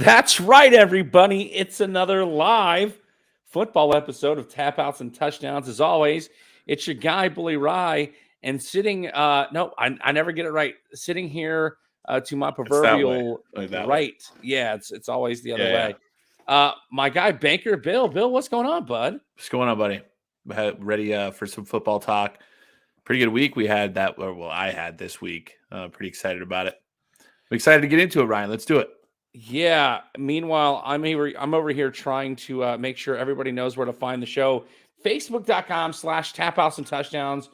That's right, everybody. It's another live football episode of Tap Outs and Touchdowns. As always, it's your guy, Bully Rye, and sitting, I never get it right. Sitting here to my It's that way. proverbial Like that way. right. Yeah, it's always the other Yeah, way. My guy, Banker Bill. Bill, what's going on, bud? What's going on, buddy? Ready for some football talk. Pretty good week we had that. Well, I had this week. Pretty excited about it. I'm excited to get into it, Ryan. Let's do it. Yeah. Meanwhile, I'm over here trying to make sure everybody knows where to find the show. Facebook.com/tapouts and touchdowns,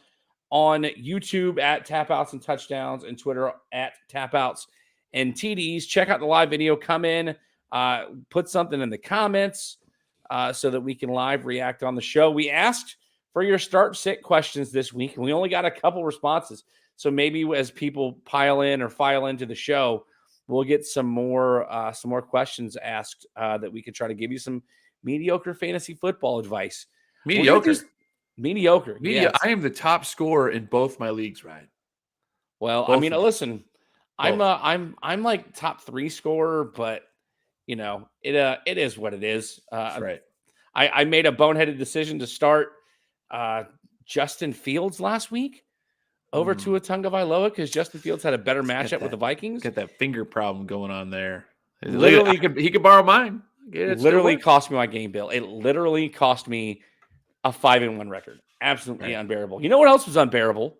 on YouTube at Tapouts and Touchdowns, and Twitter at Tapouts and TDs. Check out the live video. Come in, put something in the comments so that we can live react on the show. We asked for your start-sit questions this week, and we only got a couple responses. So maybe as people pile in or file into the show, we'll get some more questions asked that we can try to give you some mediocre fantasy football advice. Mediocre. Mediocre. Yes. I am the top scorer in both my leagues, Ryan. Well, Both I mean, of them. listen, Both. I'm like top 3 scorer, but it is what it is. That's right. I made a boneheaded decision to start Justin Fields last week over Tua Tagovailoa because Justin Fields had a better matchup with the Vikings. Got that finger problem going on there. Literally, he could borrow mine. Literally cost me my game, Bill. It literally cost me a 5-1 record. Absolutely unbearable. You know what else was unbearable?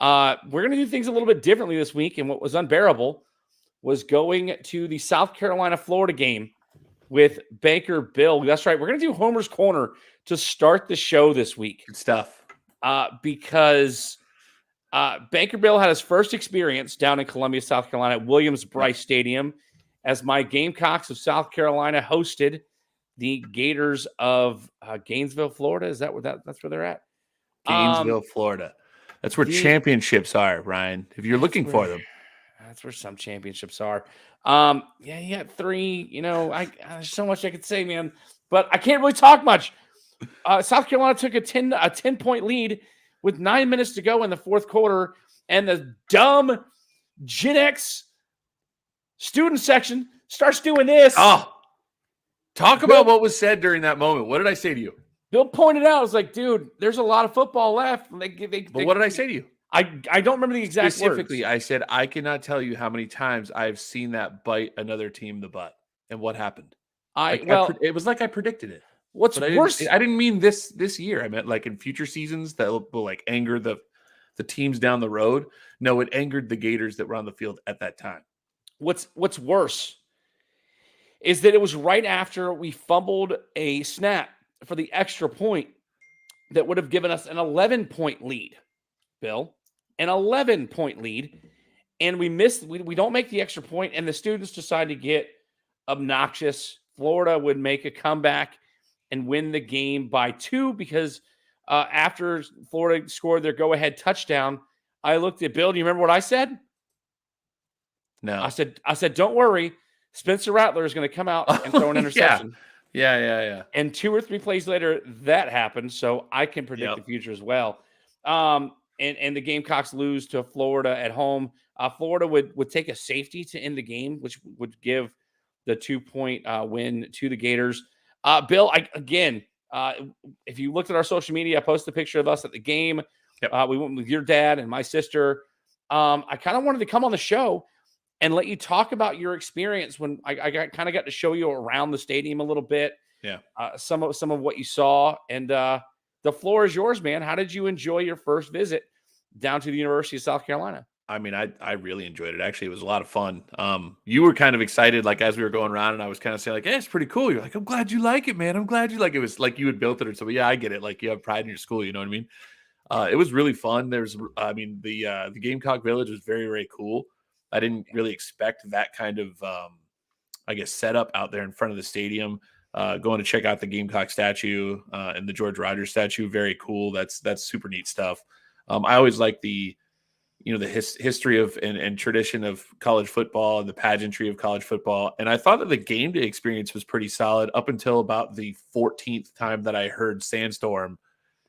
We're going to do things a little bit differently this week, and what was unbearable was going to the South Carolina-Florida game with Banker Bill. That's right. We're going to do Homer's Corner to start the show this week. Good stuff. Because Banker Bill had his first experience down in Columbia, South Carolina at Williams-Brice Stadium as my Gamecocks of South Carolina hosted the Gators of Gainesville, Florida. Is that where that's where they're at? Gainesville, Florida. That's where championships are, Ryan. If you're looking for them. That's where some championships are. You got 3. There's so much I could say, man, but I can't really talk much. South Carolina took a 10-point lead with 9 minutes to go in the fourth quarter, and the dumb Gen X student section starts doing this. Oh, talk about what was said during that moment. What did I say to you? Bill pointed out, I was like, dude, there's a lot of football left. But what did I say to you? I don't remember the exact Specifically, words. I said, I cannot tell you how many times I've seen that bite another team in the butt. And what happened? It was like I predicted it. What's worse? I didn't mean this year. I meant like in future seasons that will like anger the teams down the road. No, it angered the Gators that were on the field at that time. What's worse is that it was right after we fumbled a snap for the extra point that would have given us an 11-point lead, Bill. An 11-point lead. And we missed, we don't make the extra point, and the students decide to get obnoxious. Florida would make a comeback and win the game by 2 because after Florida scored their go-ahead touchdown, I looked at Bill. Do you remember what I said? No. I said, don't worry. Spencer Rattler is going to come out and throw an interception. Yeah. And 2 or 3 plays later, that happened. So I can predict the future as well. And the Gamecocks lose to Florida at home. Florida would take a safety to end the game, which would give the 2-point win to the Gators. Bill, if you looked at our social media, I posted a picture of us at the game. Yep. We went with your dad and my sister. I kind of wanted to come on the show and let you talk about your experience when I kind of got to show you around the stadium a little bit. Yeah. Some of what you saw, and the floor is yours, man. How did you enjoy your first visit down to the University of South Carolina? I mean, I really enjoyed it. Actually, it was a lot of fun. You were kind of excited, like as we were going around, and I was kind of saying, like, "Hey, it's pretty cool." You're like, "I'm glad you like it, man. I'm glad you like it." It was like you had built it or something. Yeah, I get it. Like you have pride in your school. You know what I mean? It was really fun. The Gamecock Village was very, very cool. I didn't really expect that kind of, setup out there in front of the stadium. Going to check out the Gamecock statue and the George Rogers statue. Very cool. That's super neat stuff. I always like the history of and tradition of college football and the pageantry of college football. And I thought that the game day experience was pretty solid up until about the 14th time that I heard Sandstorm.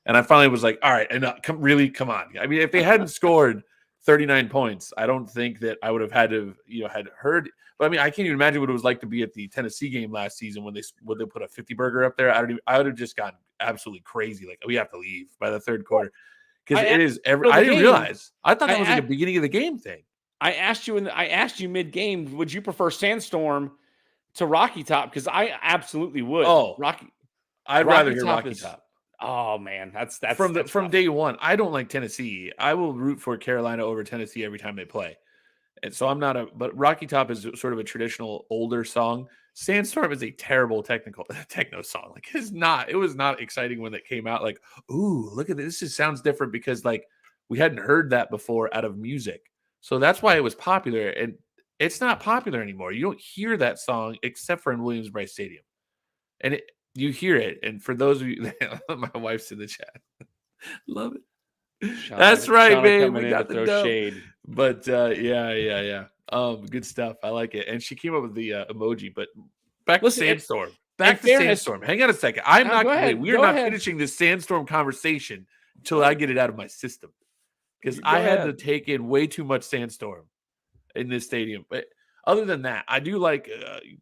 And I finally was like, all right, enough. Come on. I mean, if they hadn't scored, 39 points. I don't think that I would have had to, had heard. But I mean, I can't even imagine what it was like to be at the Tennessee game last season when they put a 50 burger up there. I would have just gotten absolutely crazy. Like, we have to leave by the third quarter because it is every. I didn't realize. I thought that was like a beginning of the game thing. I asked you mid game, would you prefer Sandstorm to Rocky Top? Because I absolutely would. Oh, I'd rather hear Rocky Top. Oh man, that's from day one. I don't like Tennessee. I will root for Carolina over Tennessee every time they play. And so I'm not but Rocky Top is sort of a traditional older song. Sandstorm is a terrible techno song. Like, it was not exciting when it came out. Like, ooh, look at this. This sounds different because like we hadn't heard that before out of music. So that's why it was popular. And it's not popular anymore. You don't hear that song except for in Williams-Brice Stadium. And you hear it. And for those of you, my wife's in the chat. Love it. That's right, man. We got the shade. But yeah. Good stuff. I like it. And she came up with the emoji. But back to Sandstorm. Sandstorm. Hang on a second. We are not finishing this Sandstorm conversation until I get it out of my system. Because I had to take in way too much Sandstorm in this stadium. But other than that, I do like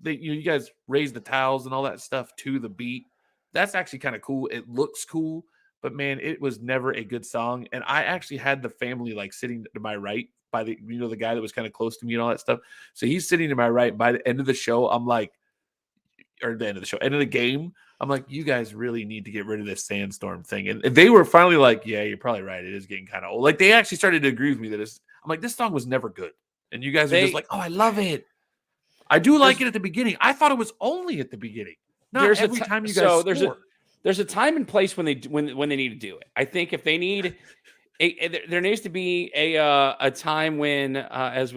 you guys raise the towels and all that stuff to the beat. That's actually kind of cool. It looks cool. But man, it was never a good song. And I actually had the family like sitting to my right by the guy that was kind of close to me and all that stuff. So he's sitting to my right. By the end of the show, I'm like, end of the game, I'm like, you guys really need to get rid of this Sandstorm thing. And they were finally like, yeah, you're probably right. It is getting kind of old. Like, they actually started to agree with me that I'm like, this song was never good. And you guys are just like, oh, I love it. I do like it at the beginning. I thought it was only at the beginning. Not every time you guys score. There's a time and place when they need to do it. I think if they need, there needs to be a time when yes,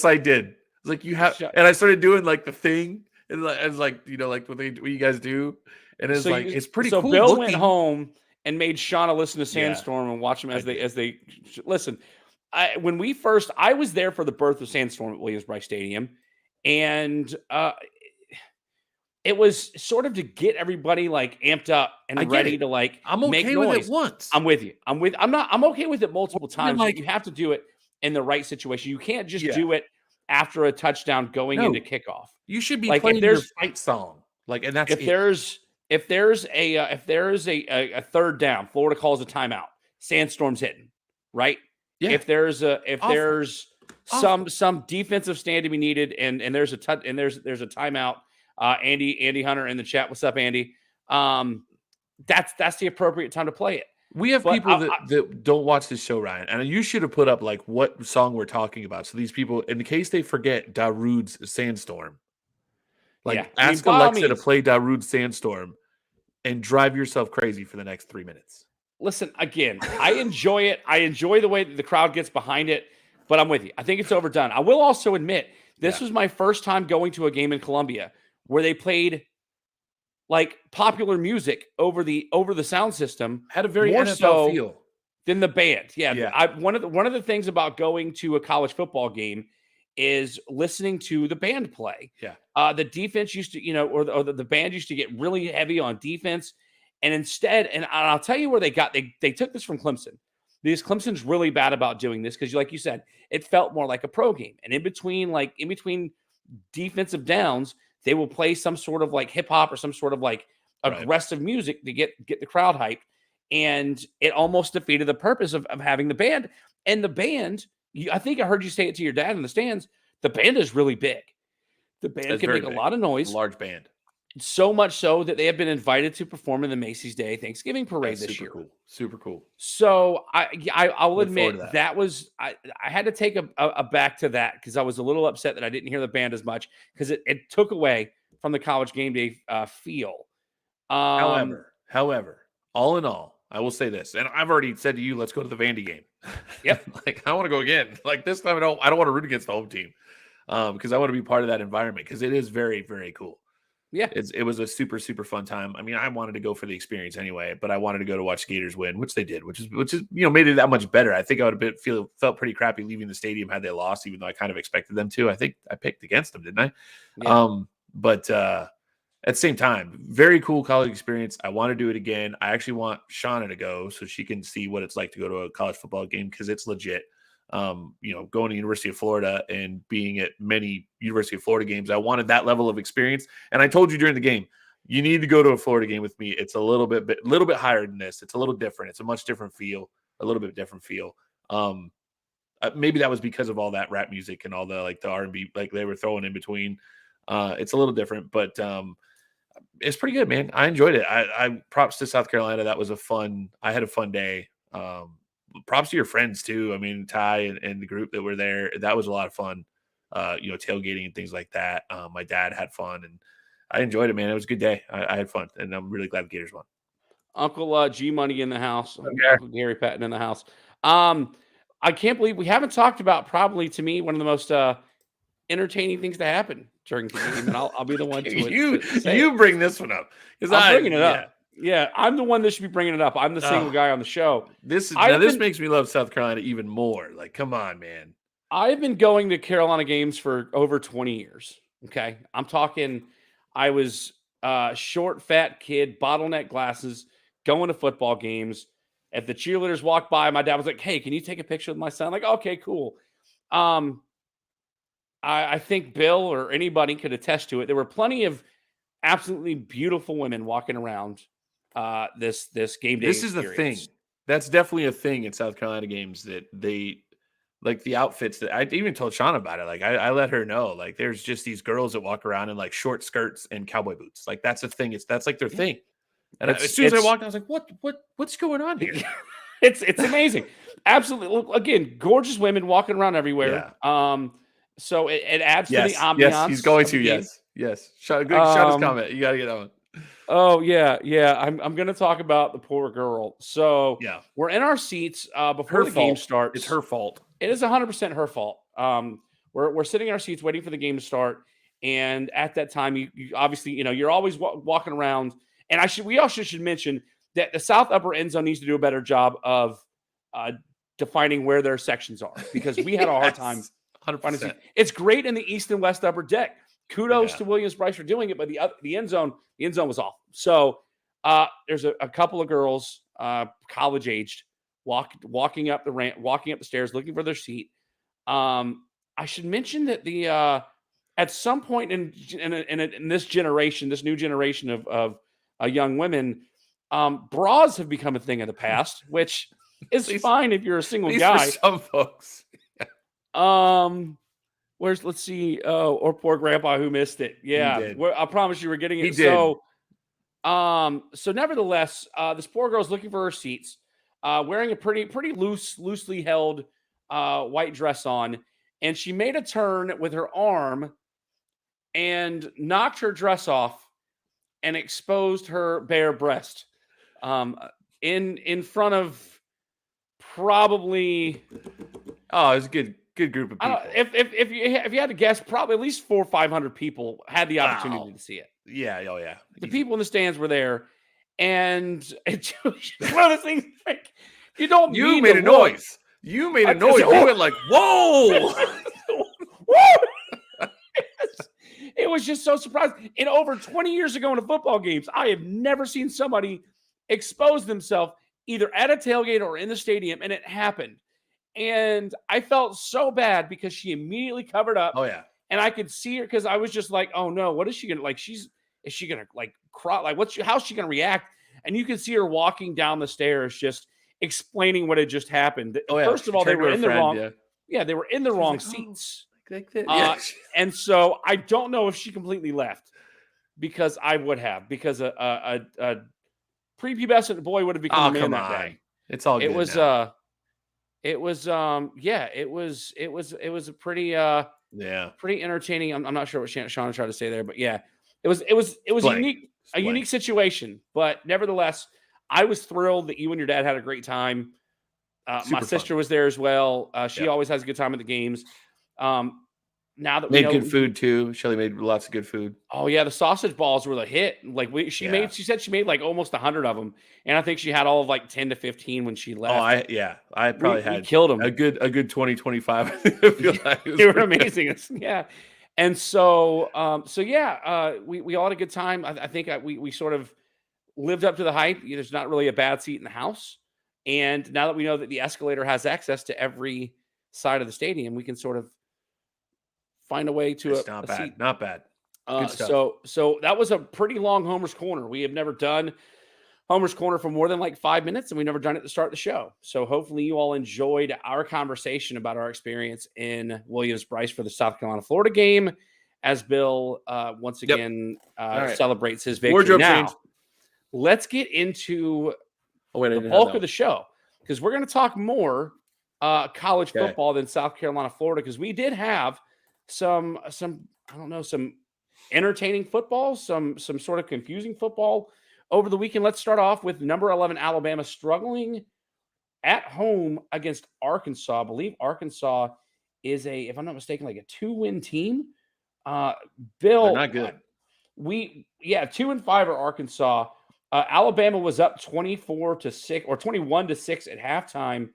I did. Like you have, and I started doing like the thing, and it's like like what you guys do, and it's it's pretty cool. So Bill went home and made Shauna listen to Sandstorm and watch them as they listen. I was there for the birth of Sandstorm at Williams-Brice Stadium, and it was sort of to get everybody like amped up and ready to like I'm okay make noise. With it once. I'm with you. I'm okay with it multiple times. Like, you have to do it in the right situation. You can't just do it after a touchdown going into kickoff. You should be like playing your fight song. Like, and that's if there's a third down, Florida calls a timeout. Sandstorm's hitting, right? Yeah. If there's some defensive stand to be needed, and there's a timeout. Andy Hunter in the chat. What's up, Andy? That's the appropriate time to play it. We have people that don't watch this show, Ryan, and you should have put up like what song we're talking about. So these people, in case they forget Darude's Sandstorm, ask Alexa to play Darude's Sandstorm and drive yourself crazy for the next 3 minutes. Listen, again, I enjoy it. I enjoy the way that the crowd gets behind it, but I'm with you. I think it's overdone. I will also admit, this was my first time going to a game in Columbia where they played like popular music over the sound system. Had a very NFL feel than the band. Yeah. One of the things about going to a college football game is listening to the band play. Yeah. The defense used to, or the band used to get really heavy on defense. And instead, and I'll tell you where they took this from Clemson. Because Clemson's really bad about doing this because, like you said, it felt more like a pro game. And in between defensive downs, they will play some sort of like hip hop or some sort of like aggressive music to get the crowd hyped. And it almost defeated the purpose of having the band. And the band, I think I heard you say it to your dad in the stands, the band is really big. The band can make a lot of noise. Large band. So much so that they have been invited to perform in the Macy's Day Thanksgiving Parade this year. Cool. Super cool. So I'll admit that was I had to take a back to that because I was a little upset that I didn't hear the band as much because it took away from the college game day feel. However, all in all, I will say this, and I've already said to you, let's go to the Vandy game. Yep. Like, I want to go again. Like, this time I don't want to root against the home team because I want to be part of that environment because it is very, very cool. Yeah, it was a super, super fun time. I mean, I wanted to go for the experience anyway, but I wanted to go to watch Gators win, which they did, which is made it that much better. I think I would have felt pretty crappy leaving the stadium had they lost, even though I kind of expected them to. I think I picked against them, didn't I? Yeah. at the same time, very cool college experience. I want to do it again. I actually want Shauna to go so she can see what it's like to go to a college football game because it's legit. Going to University of Florida and being at many University of Florida games, I wanted that level of experience. And I told you during the game, you need to go to a Florida game with me. It's a little bit higher than this. It's a little different. It's a much different feel, a little bit different feel. Maybe that was because of all that rap music and all the R&B like they were throwing in between. It's a little different, but it's pretty good, man. I enjoyed it. I props to South Carolina. That was I had a fun day. Props to your friends too. I mean, Ty and the group that were there. That was a lot of fun. Tailgating and things like that. My dad had fun and I enjoyed it, man. It was a good day. I had fun and I'm really glad the Gators won. Uncle G Money in the house. Okay. Uncle Gary Patton in the house. I can't believe we haven't talked about probably to me one of the most entertaining things to happen during the game, and I'll be the one to say you bring this one up because I'm bringing it up. Yeah, I'm the one that should be bringing it up. I'm the single guy on the show. This makes me love South Carolina even more. Like, come on, man. I've been going to Carolina games for over 20 years. Okay, I'm talking. I was a short, fat kid, bottleneck glasses, going to football games. If the cheerleaders walked by, my dad was like, "Hey, can you take a picture with my son?" Like, okay, cool. I think Bill or anybody could attest to it. There were plenty of absolutely beautiful women walking around this game day. This is the thing. That's definitely a thing in South Carolina games that they like the outfits that I even told Sean about it. Like I let her know, like there's just these girls that walk around in like short skirts and cowboy boots. Like that's a thing. That's like their thing. And as soon as I walked, I was like, what's going on here? It's amazing. Absolutely. Again, gorgeous women walking around everywhere. Yeah. So it adds to the ambiance. Yes, he's going to. Yes. Shut his comment. You got to get that one. Oh yeah. I'm going to talk about the poor girl. So yeah, we're in our seats before the game starts. It's her fault. It is 100% her fault. We're sitting in our seats waiting for the game to start, and at that time, you obviously you're always walking around. And we also should mention that the South Upper End Zone needs to do a better job of defining where their sections are because we had a hard time. 100%. It's great in the East and West Upper Deck. Kudos to Williams-Brice for doing it, but the end zone was awful. So there's a couple of girls, college aged, walking up the ramp, walking up the stairs, looking for their seat. I should mention that at some point in this generation, this new generation of young women, bras have become a thing of the past, which is fine if you're a single guy. For some folks. Let's see. Or poor grandpa who missed it. Yeah. I promise you we're getting it. He did. So nevertheless, this poor girl's looking for her seats, wearing a pretty loosely held white dress on. And she made a turn with her arm and knocked her dress off and exposed her bare breast in front of probably. Oh, it was a good group of people. If you had to guess, probably at least 400 or 500 people had the opportunity to see it. Yeah, oh yeah. The people in the stands were there, and it's one of those things. Like, you made a noise. You made a noise. You went like, whoa! It was just so surprising. In over 20 years ago in football games, I have never seen somebody expose themselves either at a tailgate or in the stadium, and it happened. And I felt so bad because she immediately covered up. Oh, yeah. And I could see her because I was just like, oh, no, what is she going to, like, is she going to, like, cry? Like, how's she going to react? And you could see her walking down the stairs just explaining what had just happened. Oh, yeah. First of all, they were in the wrong. Yeah, they were in the wrong seats. Like that. And so I don't know if she completely left because I would have, because a prepubescent boy would have become a man that day. It's all good. It was now. It was a pretty pretty entertaining. I'm not sure what Sean tried to say there, but yeah, it was a unique situation. But nevertheless, I was thrilled that you and your dad had a great time. My sister was there as well. She always has a good time at the games. Now that we made good food too. Shelly made lots of good food. Oh yeah, the sausage balls were the hit. Like she said she made like almost 100 of them, and I think she had all of like 10 to 15 when she left. I probably had killed them. A good 20-25. I feel like they were amazing. Yeah, And so, we all had a good time. I think we sort of lived up to the hype. There's not really a bad seat in the house. And now that we know that the escalator has access to every side of the stadium, we can sort of find a way to It's not a bad. seat. Not bad. Good stuff. So that was a pretty long Homer's Corner. We have never done Homer's Corner for more than like 5 minutes, and we've never done it to start the show. So hopefully you all enjoyed our conversation about our experience in Williams-Brice for the South Carolina-Florida game, as Bill once again right. celebrates his victory. Wardrobe Now, change. let's get into Oh, wait, I the didn't have bulk that of the show, because we're going to talk more college Okay. football than South Carolina, Florida, because we did have some I don't know, some entertaining football, some sort of confusing football over the weekend. Let's start off with number 11 Alabama struggling at home against Arkansas. I believe Arkansas is if I'm not mistaken, like a 2-win team. Bill, They're not good. 2-5 are Arkansas. Alabama was up 24-6 or 21-6 at halftime.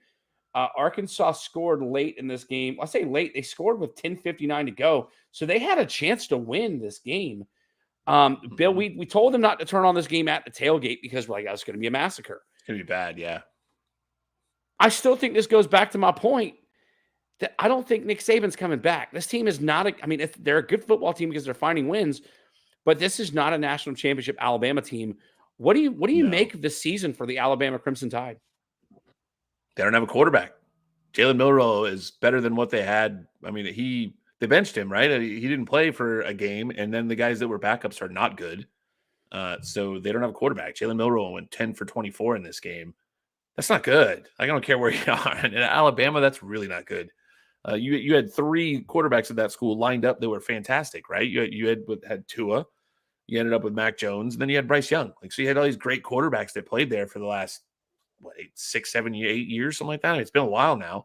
Arkansas scored late in this game. I say late; they scored with 10:59 to go, so they had a chance to win this game. Bill, we told them not to turn on this game at the tailgate because we're like, it's going to be a massacre. It's gonna be bad. Yeah. I still think this goes back to my point that I don't think Nick Saban's coming back. This team is not they're a good football team because they're finding wins, but this is not a national championship Alabama team. What do you make of this season for the Alabama Crimson Tide? They don't have a quarterback. Jalen Milroe is better than what they had. I mean, they benched him, right? He didn't play for a game, and then the guys that were backups are not good. So they don't have a quarterback. Jalen Milroe went 10 for 24 in this game. That's not good. I don't care where you are. In Alabama, that's really not good. You had 3 quarterbacks at that school lined up that were fantastic, right? You had Tua. You ended up with Mac Jones, and then you had Bryce Young. So you had all these great quarterbacks that played there for the last 6, 7, 8 years, something like that. It's been a while now,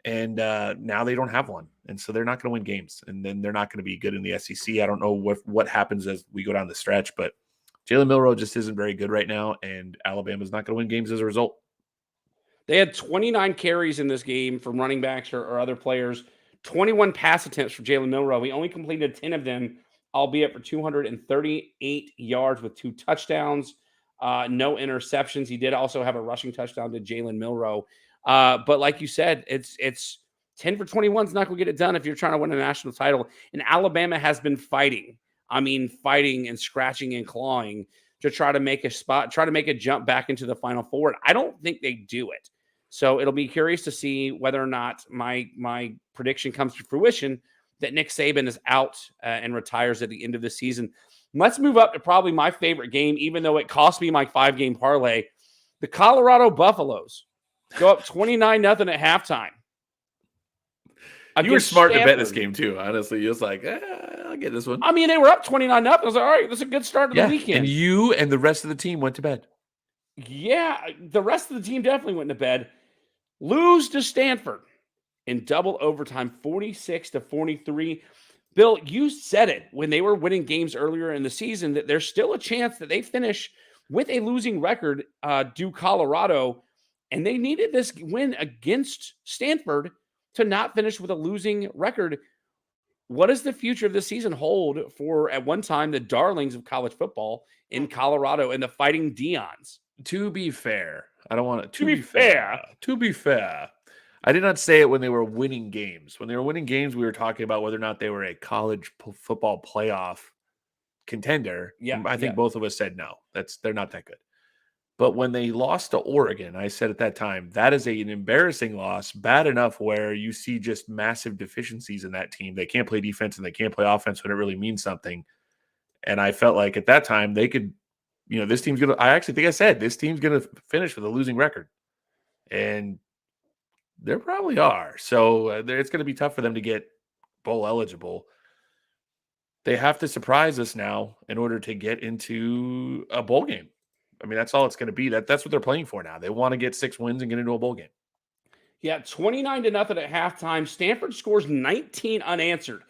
and now they don't have one, and so they're not going to win games, and then they're not going to be good in the SEC. I don't know what happens as we go down the stretch, but Jalen Milroe just isn't very good right now, and Alabama's not going to win games as a result. They had 29 carries in this game from running backs or other players, 21 pass attempts for Jalen Milroe. He only completed 10 of them, albeit for 238 yards with 2 touchdowns, no interceptions. He did also have a rushing touchdown to Jalen Milroe. But like you said, it's 10 for 21 is not going to get it done if you're trying to win a national title. And Alabama has been fighting and scratching and clawing to try to make a jump back into the Final Four. And I don't think they do it. So it'll be curious to see whether or not my prediction comes to fruition that Nick Saban is out and retires at the end of the season. Let's move up to probably my favorite game, even though it cost me my 5-game parlay. The Colorado Buffaloes go up 29-0 at halftime. You were smart to bet this game too, honestly. You was like, I'll get this one. I mean, they were up 29-0. I was like, all right, that's a good start to the weekend. And you and the rest of the team went to bed. Yeah, the rest of the team definitely went to bed. Lose to Stanford in double overtime, 46-43. Bill, you said it when they were winning games earlier in the season that there's still a chance that they finish with a losing record due Colorado, and they needed this win against Stanford to not finish with a losing record. What does the future of this season hold for, at one time, the darlings of college football in Colorado and the Fighting Deons? To be fair, I don't want it To be fair. To be fair, I did not say it when they were winning games. When they were winning games, we were talking about whether or not they were a college football playoff contender. Yeah, I think both of us said no. They're not that good. But when they lost to Oregon, I said at that time, that is an embarrassing loss, bad enough where you see just massive deficiencies in that team. They can't play defense and they can't play offense when it really means something. And I felt like at that time they could, this team's going to, I actually think I said, this team's going to finish with a losing record. And they probably are. So it's going to be tough for them to get bowl eligible. They have to surprise us now in order to get into a bowl game. I mean, that's all it's going to be. That's what they're playing for now. They want to get 6 wins and get into a bowl game. Yeah, 29-0 at halftime. Stanford scores 19 unanswered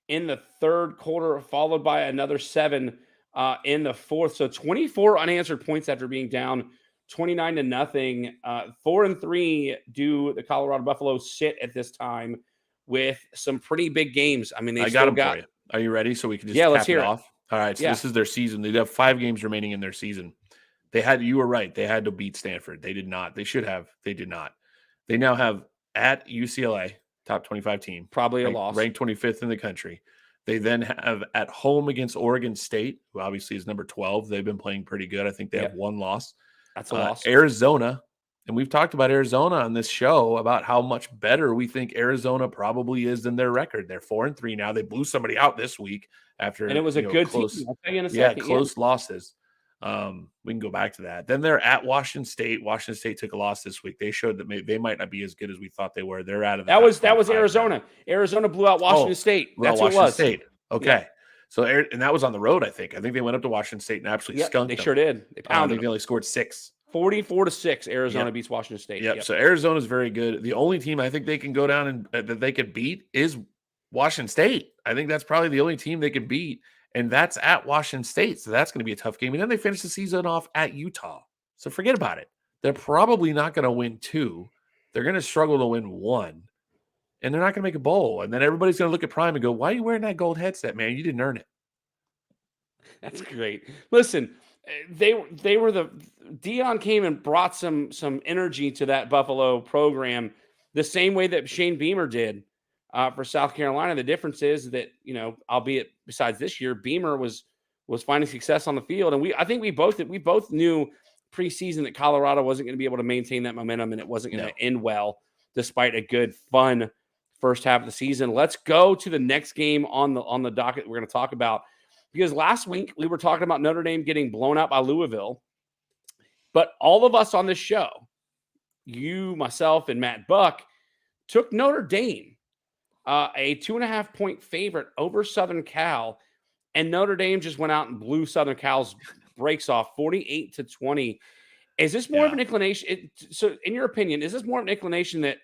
in the third quarter, followed by another 7 in the fourth. So 24 unanswered points after being down 29-0. 4-3 do the Colorado Buffaloes sit at this time with some pretty big games. I mean, they still got Are you ready? So we can just Yeah, let's cap it hear it. off. All right. So Yeah. this is their season. They have 5 games remaining in their season. You were right. They had to beat Stanford. They did not. They should have. They did not. They now have at UCLA, top 25 team, Probably a loss. ranked 25th in the country. They then have at home against Oregon State, who obviously is number 12. They've been playing pretty good. I think they have 1 loss. That's a loss. Arizona, and we've talked about Arizona on this show about how much better we think Arizona probably is than their record. They're 4-3 now. They blew somebody out this week after, and it was a good close, team. I'll tell you in a second. close losses. We can go back to that. Then they're at Washington State. Washington State took a loss this week. They showed that they might not be as good as we thought they were. They're out of the that was Arizona. Now. Arizona blew out Washington State. That's what it was. State. Okay. Yeah. So and that was on the road, I think. I think they went up to Washington State and absolutely skunked them. They sure did. They pounded I think they only scored 6. 44-6, Arizona beats Washington State. Yep. So Arizona's very good. The only team I think they can go down and that they could beat is Washington State. I think that's probably the only team they can beat, and that's at Washington State. So that's going to be a tough game. And then they finish the season off at Utah. So forget about it. They're probably not going to win 2. They're going to struggle to win 1, and they're not going to make a bowl. And then everybody's going to look at Prime and go, "Why are you wearing that gold headset, man? You didn't earn it." That's great. Listen, they were Dion came and brought some energy to that Buffalo program the same way that Shane Beamer did for South Carolina. The difference is that, albeit besides this year, Beamer was finding success on the field. And I think we both knew preseason that Colorado wasn't going to be able to maintain that momentum, and it wasn't going to end well despite a good, fun first half of the season. Let's go to the next game on the docket we're going to talk about. Because last week we were talking about Notre Dame getting blown out by Louisville, but all of us on this show, you, myself, and Matt Buck, took Notre Dame, a 2.5-point favorite over Southern Cal, and Notre Dame just went out and blew Southern Cal's brakes off 48-20. Is this more of an inclination? So, in your opinion, is this more of an inclination that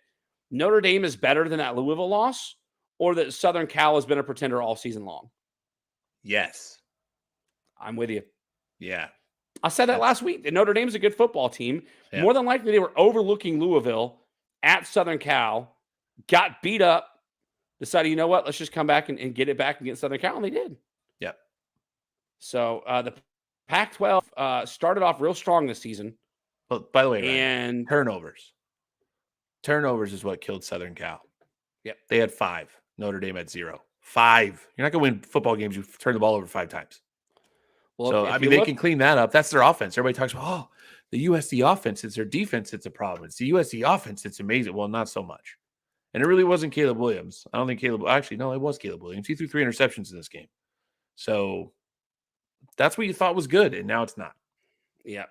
Notre Dame is better than that Louisville loss, or that Southern Cal has been a pretender all season long? Yes. I'm with you. Yeah. I said that last week. Notre Dame's a good football team. Yeah. More than likely, they were overlooking Louisville at Southern Cal, got beat up, decided, you know what, let's just come back and get it back against Southern Cal, and they did. Yep. So the Pac-12 started off real strong this season. Well, by the way, and turnovers. Turnovers is what killed Southern Cal. Yep. They had 5. Notre Dame had 0. 5. You're not going to win football games. You turn the ball over 5 times. Well, so, if they can clean that up. That's their offense. Everybody talks about, the USC offense. It's their defense. It's a problem. It's the USC offense. It's amazing. Well, not so much. And it really wasn't Caleb Williams. I don't think actually, no, it was Caleb Williams. He threw 3 interceptions in this game. So that's what you thought was good, and now it's not. Yeah.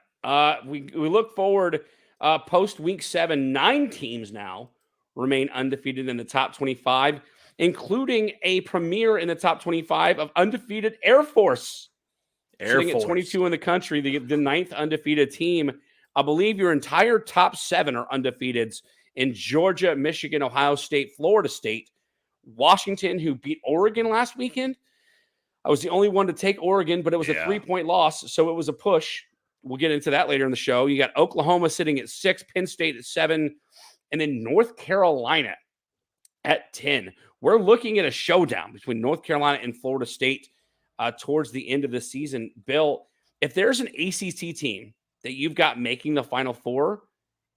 We look forward post week 7. 9 teams now remain undefeated in the top 25, including a premier in the top 25 of undefeated Air Force. Sitting at 22 in the country, the 9th undefeated team. I believe your entire top 7 are undefeateds in Georgia, Michigan, Ohio State, Florida State, Washington, who beat Oregon last weekend. I was the only one to take Oregon, but it was a 3-point loss, so it was a push. We'll get into that later in the show. You got Oklahoma sitting at 6, Penn State at 7, and then North Carolina at 10. We're looking at a showdown between North Carolina and Florida State towards the end of the season. Bill, if there's an ACC team that you've got making the Final Four,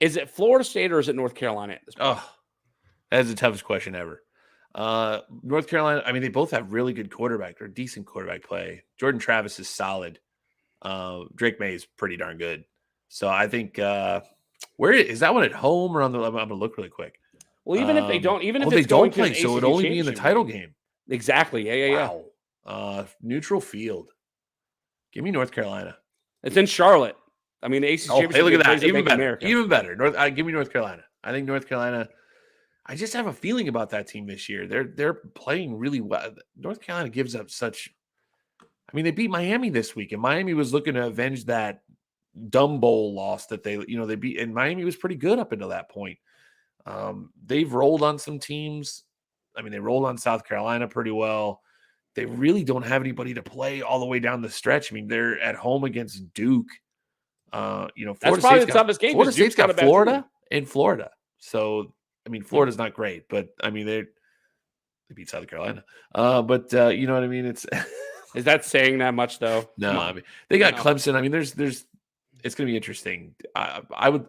is it Florida State or is it North Carolina at this point? Oh, that is the toughest question ever. North Carolina, I mean, they both have really good quarterback or decent quarterback play. Jordan Travis is solid. Drake May is pretty darn good. So I think where is that one at home or on the? I'm going to look really quick. Well, even if they don't, if they it's don't going play, to so it would only be in the title game. Exactly. Yeah. Wow. Neutral field. Give me North Carolina. It's in Charlotte. I mean, the ACC championship. Hey, look at that. Even better. America. Even better. Give me North Carolina. I think North Carolina. I just have a feeling about that team this year. They're playing really well. North Carolina gives up such. I mean, they beat Miami this week, and Miami was looking to avenge that dumb bowl loss that they beat, and Miami was pretty good up until that point. They've rolled on some teams. I mean, they rolled on South Carolina pretty well. They really don't have anybody to play all the way down the stretch. I mean, they're at home against Duke. Florida that's probably the toughest game. Florida State's got Florida and Florida. So, I mean, Florida's not great, but I mean, They beat South Carolina. But you know what I mean? It's Is that saying that much though? no, I mean they got No. Clemson. I mean, there's it's going to be interesting. I would.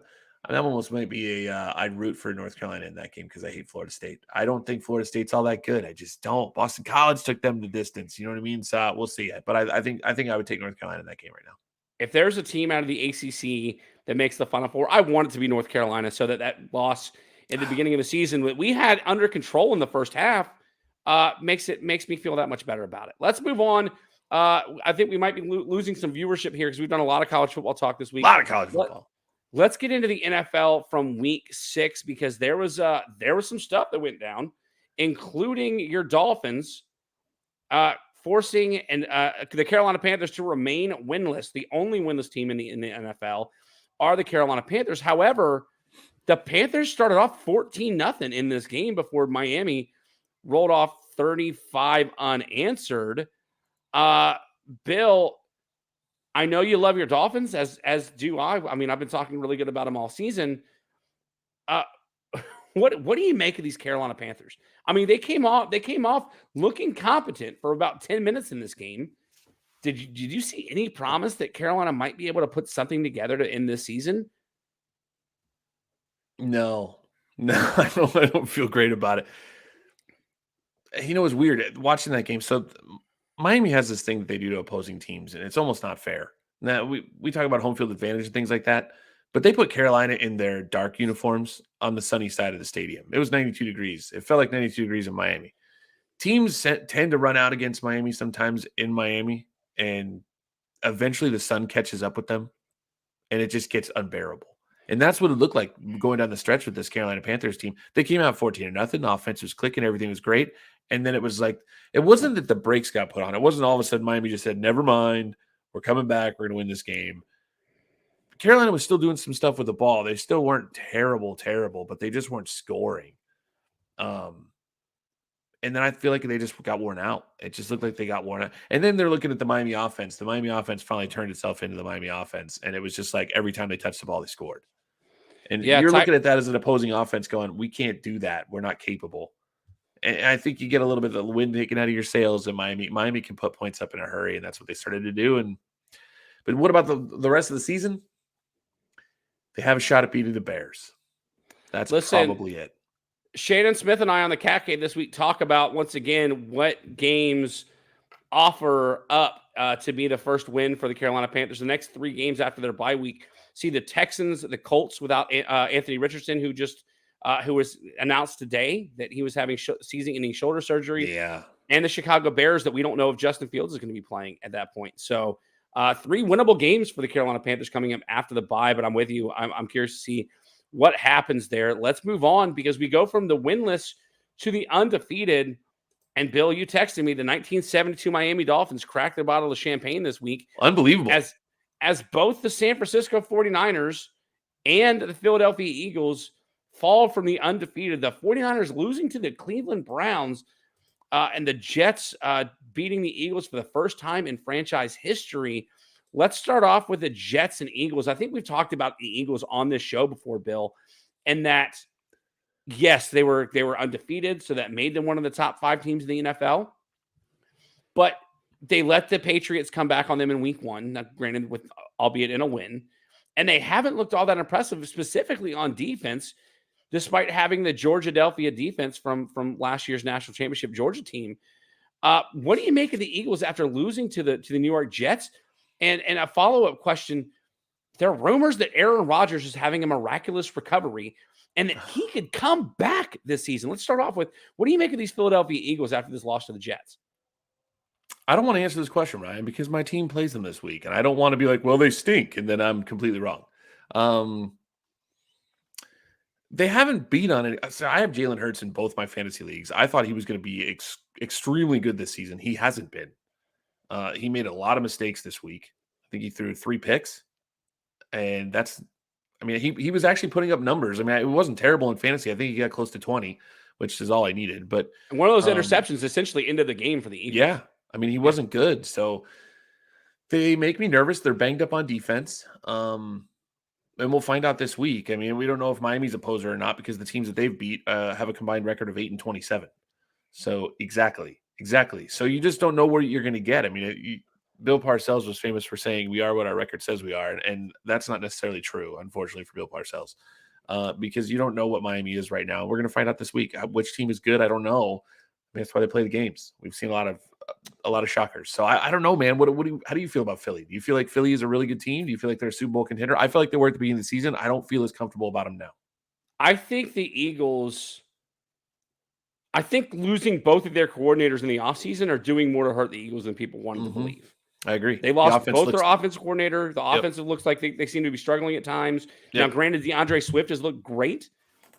That almost might be a. I'd root for North Carolina in that game because I hate Florida State. I don't think Florida State's all that good. I just don't. Boston College took them the distance. You know what I mean? So we'll see it. But I think I would take North Carolina in that game right now. If there's a team out of the ACC that makes the Final Four, I want it to be North Carolina, so that loss at the beginning of the season that we had under control in the first half makes me feel that much better about it. Let's move on. I think we might be losing some viewership here because we've done a lot of college football talk this week. A lot of college football. Let's get into the NFL from week 6 because there was some stuff that went down, including your Dolphins forcing the Carolina Panthers to remain winless. The only winless team in the NFL are the Carolina Panthers. However, the Panthers started off 14-0 in this game before Miami rolled off 35 unanswered. Bill, I know you love your Dolphins, as do I. I mean, I've been talking really good about them all season. What do you make of these Carolina Panthers? I mean, they came off looking competent for about 10 minutes in this game. Did you see any promise that Carolina might be able to put something together to end this season? No, I don't feel great about it. You know, it's weird watching that game. So Miami has this thing that they do to opposing teams, and it's almost not fair. Now we talk about home field advantage and things like that, but they put Carolina in their dark uniforms on the sunny side of the stadium. It was 92 degrees. It felt like 92 degrees in Miami. Teams tend to run out against Miami sometimes in Miami, and eventually the sun catches up with them, and it just gets unbearable. And that's what it looked like going down the stretch with this Carolina Panthers team. They came out 14-0. The offense was clicking. Everything was great. And then it was like, it wasn't that the brakes got put on. It wasn't all of a sudden Miami just said, never mind. We're coming back. We're going to win this game. Carolina was still doing some stuff with the ball. They still weren't terrible, but they just weren't scoring. And then I feel like they just got worn out. It just looked like they got worn out. And then they're looking at the Miami offense. The Miami offense finally turned itself into the Miami offense. And it was just like every time they touched the ball, they scored. And you're looking at that as an opposing offense going, we can't do that. We're not capable. And I think you get a little bit of the wind taken out of your sails, and Miami can put points up in a hurry, and that's what they started to do. But what about the rest of the season? They have a shot at beating the Bears. That's probably it. Shannon Smith and I on the Cat Cave this week talk about, once again, what games offer up to be the first win for the Carolina Panthers. The next 3 games after their bye week see the Texans, the Colts without Anthony Richardson, who was announced today that he was having season-ending shoulder surgery. Yeah. And the Chicago Bears that we don't know if Justin Fields is going to be playing at that point. So 3 winnable games for the Carolina Panthers coming up after the bye, but I'm with you. I'm curious to see what happens there. Let's move on because we go from the winless to the undefeated. And Bill, you texted me the 1972 Miami Dolphins cracked their bottle of champagne this week. Unbelievable. As both the San Francisco 49ers and the Philadelphia Eagles fall from the undefeated. The 49ers losing to the Cleveland Browns and the Jets beating the Eagles for the first time in franchise history. Let's start off with the Jets and Eagles. I think we've talked about the Eagles on this show before, Bill, and that, yes, they were undefeated, so that made them one of the top 5 teams in the NFL. But they let the Patriots come back on them in week 1, granted, albeit in a win. And they haven't looked all that impressive, specifically on defense, despite having the Georgia-Delphia defense from last year's national championship Georgia team. What do you make of the Eagles after losing to the New York Jets? And a follow-up question, there are rumors that Aaron Rodgers is having a miraculous recovery and that he could come back this season. Let's start off with, what do you make of these Philadelphia Eagles after this loss to the Jets? I don't want to answer this question, Ryan, because my team plays them this week, and I don't want to be like, well, they stink, and then I'm completely wrong. They haven't beat on it. So I have Jalen Hurts in both my fantasy leagues. I thought he was going to be extremely good this season. He hasn't been. He made a lot of mistakes this week. I think he threw 3 picks, and he was actually putting up numbers. I mean, it wasn't terrible in fantasy. I think he got close to 20, which is all I needed. But one of those interceptions essentially ended the game for the Eagles. Yeah. I mean, he wasn't good. So they make me nervous. They're banged up on defense. And we'll find out this week. I mean, we don't know if Miami's a poser or not because the teams that they've beat have a combined record of 8-27. So exactly. So you just don't know where you're going to get. I mean, Bill Parcells was famous for saying we are what our record says we are, and that's not necessarily true, unfortunately, for Bill Parcells, because you don't know what Miami is right now. We're going to find out this week. Which team is good? I don't know. I mean, that's why they play the games. We've seen a lot of shockers. So I don't know, man. How do you feel about Philly? Do you feel like Philly is a really good team? Do you feel like they're a Super Bowl contender? I feel like they were at the beginning of the season. I don't feel as comfortable about them now. I think the Eagles. I think losing both of their coordinators in the offseason are doing more to hurt the Eagles than people wanted to believe. I agree. They lost both their offensive coordinator. The offensive looks like they seem to be struggling at times. Now, granted, DeAndre Swift has looked great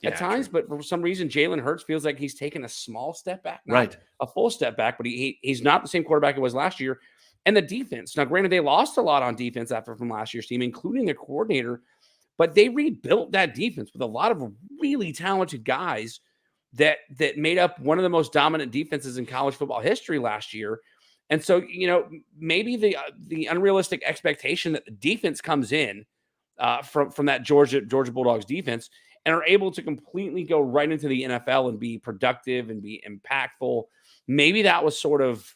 at times, but for some reason, Jalen Hurts feels like he's taken a small step back, not a full step back, but he's not the same quarterback he was last year. And the defense. Now, granted, they lost a lot on defense from last year's team, including their coordinator, but they rebuilt that defense with a lot of really talented guys that made up one of the most dominant defenses in college football history last year. And so, maybe the unrealistic expectation that the defense comes in from that Georgia Bulldogs defense and are able to completely go right into the NFL and be productive and be impactful, maybe that was sort of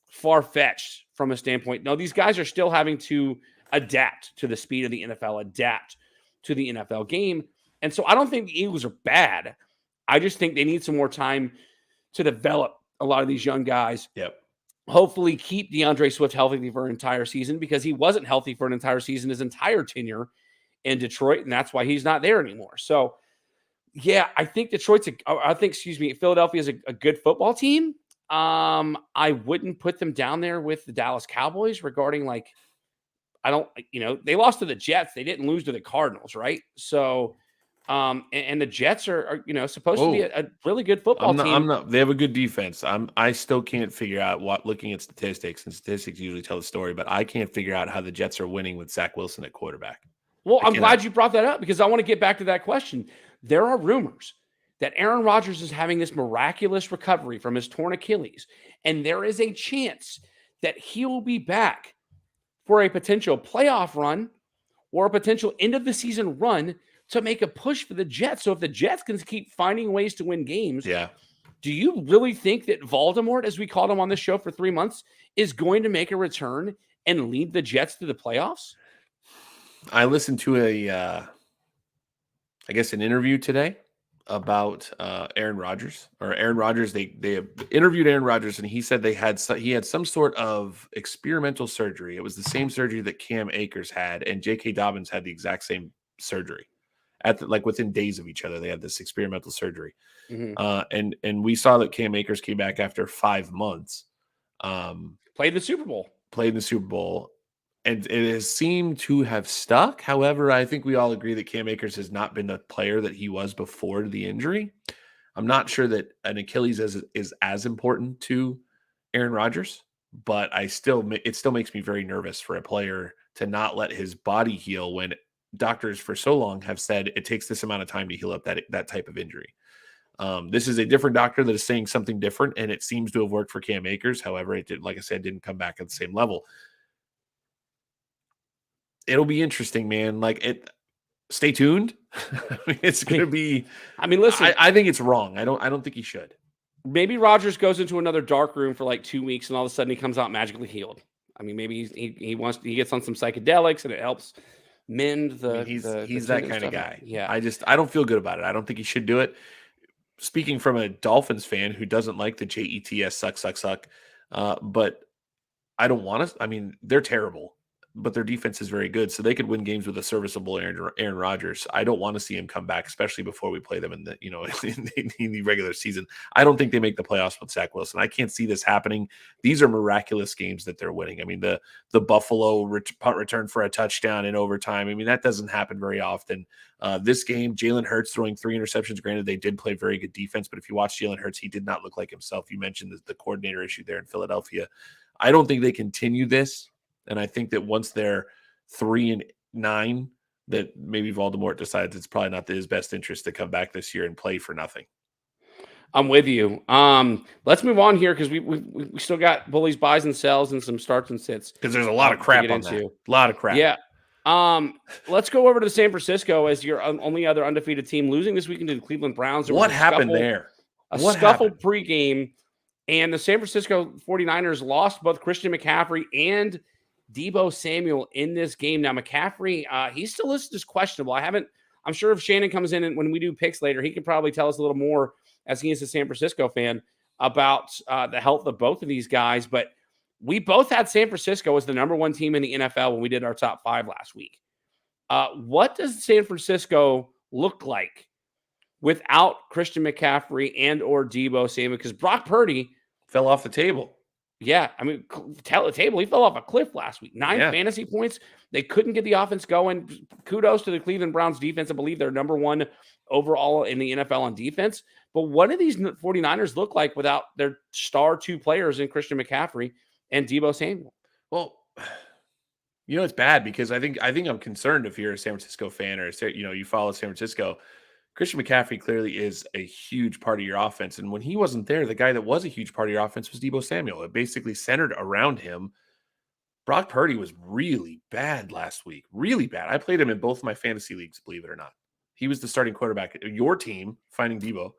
far-fetched from a standpoint. No, these guys are still having to adapt to the speed of the NFL, adapt to the NFL game. And so I don't think the Eagles are bad. I just think they need some more time to develop a lot of these young guys. Hopefully keep DeAndre Swift healthy for an entire season, because he wasn't healthy for an entire season his entire tenure in Detroit, and that's why he's not there anymore. So, yeah, I think Philadelphia is a good football team. I wouldn't put them down there with the Dallas Cowboys regarding they lost to the Jets. They didn't lose to the Cardinals, right? So, and the Jets are supposed to be a really good football team. They have a good defense. I still can't figure out looking at statistics, and statistics usually tell the story, but I can't figure out how the Jets are winning with Zach Wilson at quarterback. Well, I'm glad you brought that up, because I want to get back to that question. There are rumors that Aaron Rodgers is having this miraculous recovery from his torn Achilles, and there is a chance that he will be back for a potential playoff run or a potential end of the season run to make a push for the Jets. So if the Jets can keep finding ways to win games, do you really think that Voldemort, as we called him on this show for 3 months, is going to make a return and lead the Jets to the playoffs? I listened to an interview today about Aaron Rodgers. They interviewed Aaron Rodgers, and he said he had some sort of experimental surgery. It was the same surgery that Cam Akers had, and J.K. Dobbins had the exact same surgery. Within days of each other, they had this experimental surgery. And we saw that Cam Akers came back after 5 months. Played in the Super Bowl. And it has seemed to have stuck. However, I think we all agree that Cam Akers has not been the player that he was before the injury. I'm not sure that an Achilles is as important to Aaron Rodgers, but it still makes me very nervous for a player to not let his body heal when doctors for so long have said it takes this amount of time to heal up that type of injury. This is a different doctor that is saying something different, and it seems to have worked for Cam Akers. However, it did, like I said, didn't come back at the same level. It'll be interesting, man. Stay tuned. It's going to be. Listen. I think it's wrong. I don't think he should. Maybe Rodgers goes into another dark room for 2 weeks, and all of a sudden he comes out magically healed. Maybe he gets on some psychedelics, and it helps mend the. He's that kind of guy. Yeah. I don't feel good about it. I don't think he should do it. Speaking from a Dolphins fan who doesn't like the JETS suck, but I don't want to. They're terrible, but their defense is very good, so they could win games with a serviceable Aaron Rodgers. I don't want to see him come back, especially before we play them in the in the regular season. I don't think they make the playoffs with Zach Wilson. I can't see this happening. These are miraculous games that they're winning. The Buffalo punt return for a touchdown in overtime. That doesn't happen very often. This game, Jalen Hurts throwing 3 interceptions. Granted, they did play very good defense, but if you watch Jalen Hurts, he did not look like himself. You mentioned the coordinator issue there in Philadelphia. I don't think they continue this. And I think that once they're 3-9, that maybe Voldemort decides it's probably not in his best interest to come back this year and play for nothing. I'm with you. Let's move on here, because we still got bullies, buys, and sells, and some starts and sits. Because there's a lot of crap on that. A lot of crap. Yeah. Let's go over to San Francisco as your only other undefeated team, losing this weekend to the Cleveland Browns. What happened there? A What scuffle happened? pregame, and the San Francisco 49ers lost both Christian McCaffrey and Deebo Samuel in this game. Now, McCaffrey, he's still listed as questionable. I'm sure if Shannon comes in and when we do picks later, he can probably tell us a little more, as he is a San Francisco fan, about the health of both of these guys. But we both had San Francisco as the number one team in the NFL when we did our top 5 last week. What does San Francisco look like without Christian McCaffrey and or Deebo Samuel? Because Brock Purdy Fell off the table. Yeah, I mean, tell the table. He fell off a cliff last week. 9 fantasy points. They couldn't get the offense going. Kudos to the Cleveland Browns defense. I believe they're number 1 overall in the NFL on defense. But what do these 49ers look like without their star 2 players in Christian McCaffrey and Deebo Samuel? Well, it's bad because I think I'm concerned if you're a San Francisco fan or you follow San Francisco. Christian McCaffrey clearly is a huge part of your offense. And when he wasn't there, the guy that was a huge part of your offense was Deebo Samuel. It basically centered around him. Brock Purdy was really bad last week. Really bad. I played him in both my fantasy leagues, believe it or not. He was the starting quarterback. Your team, finding Deebo,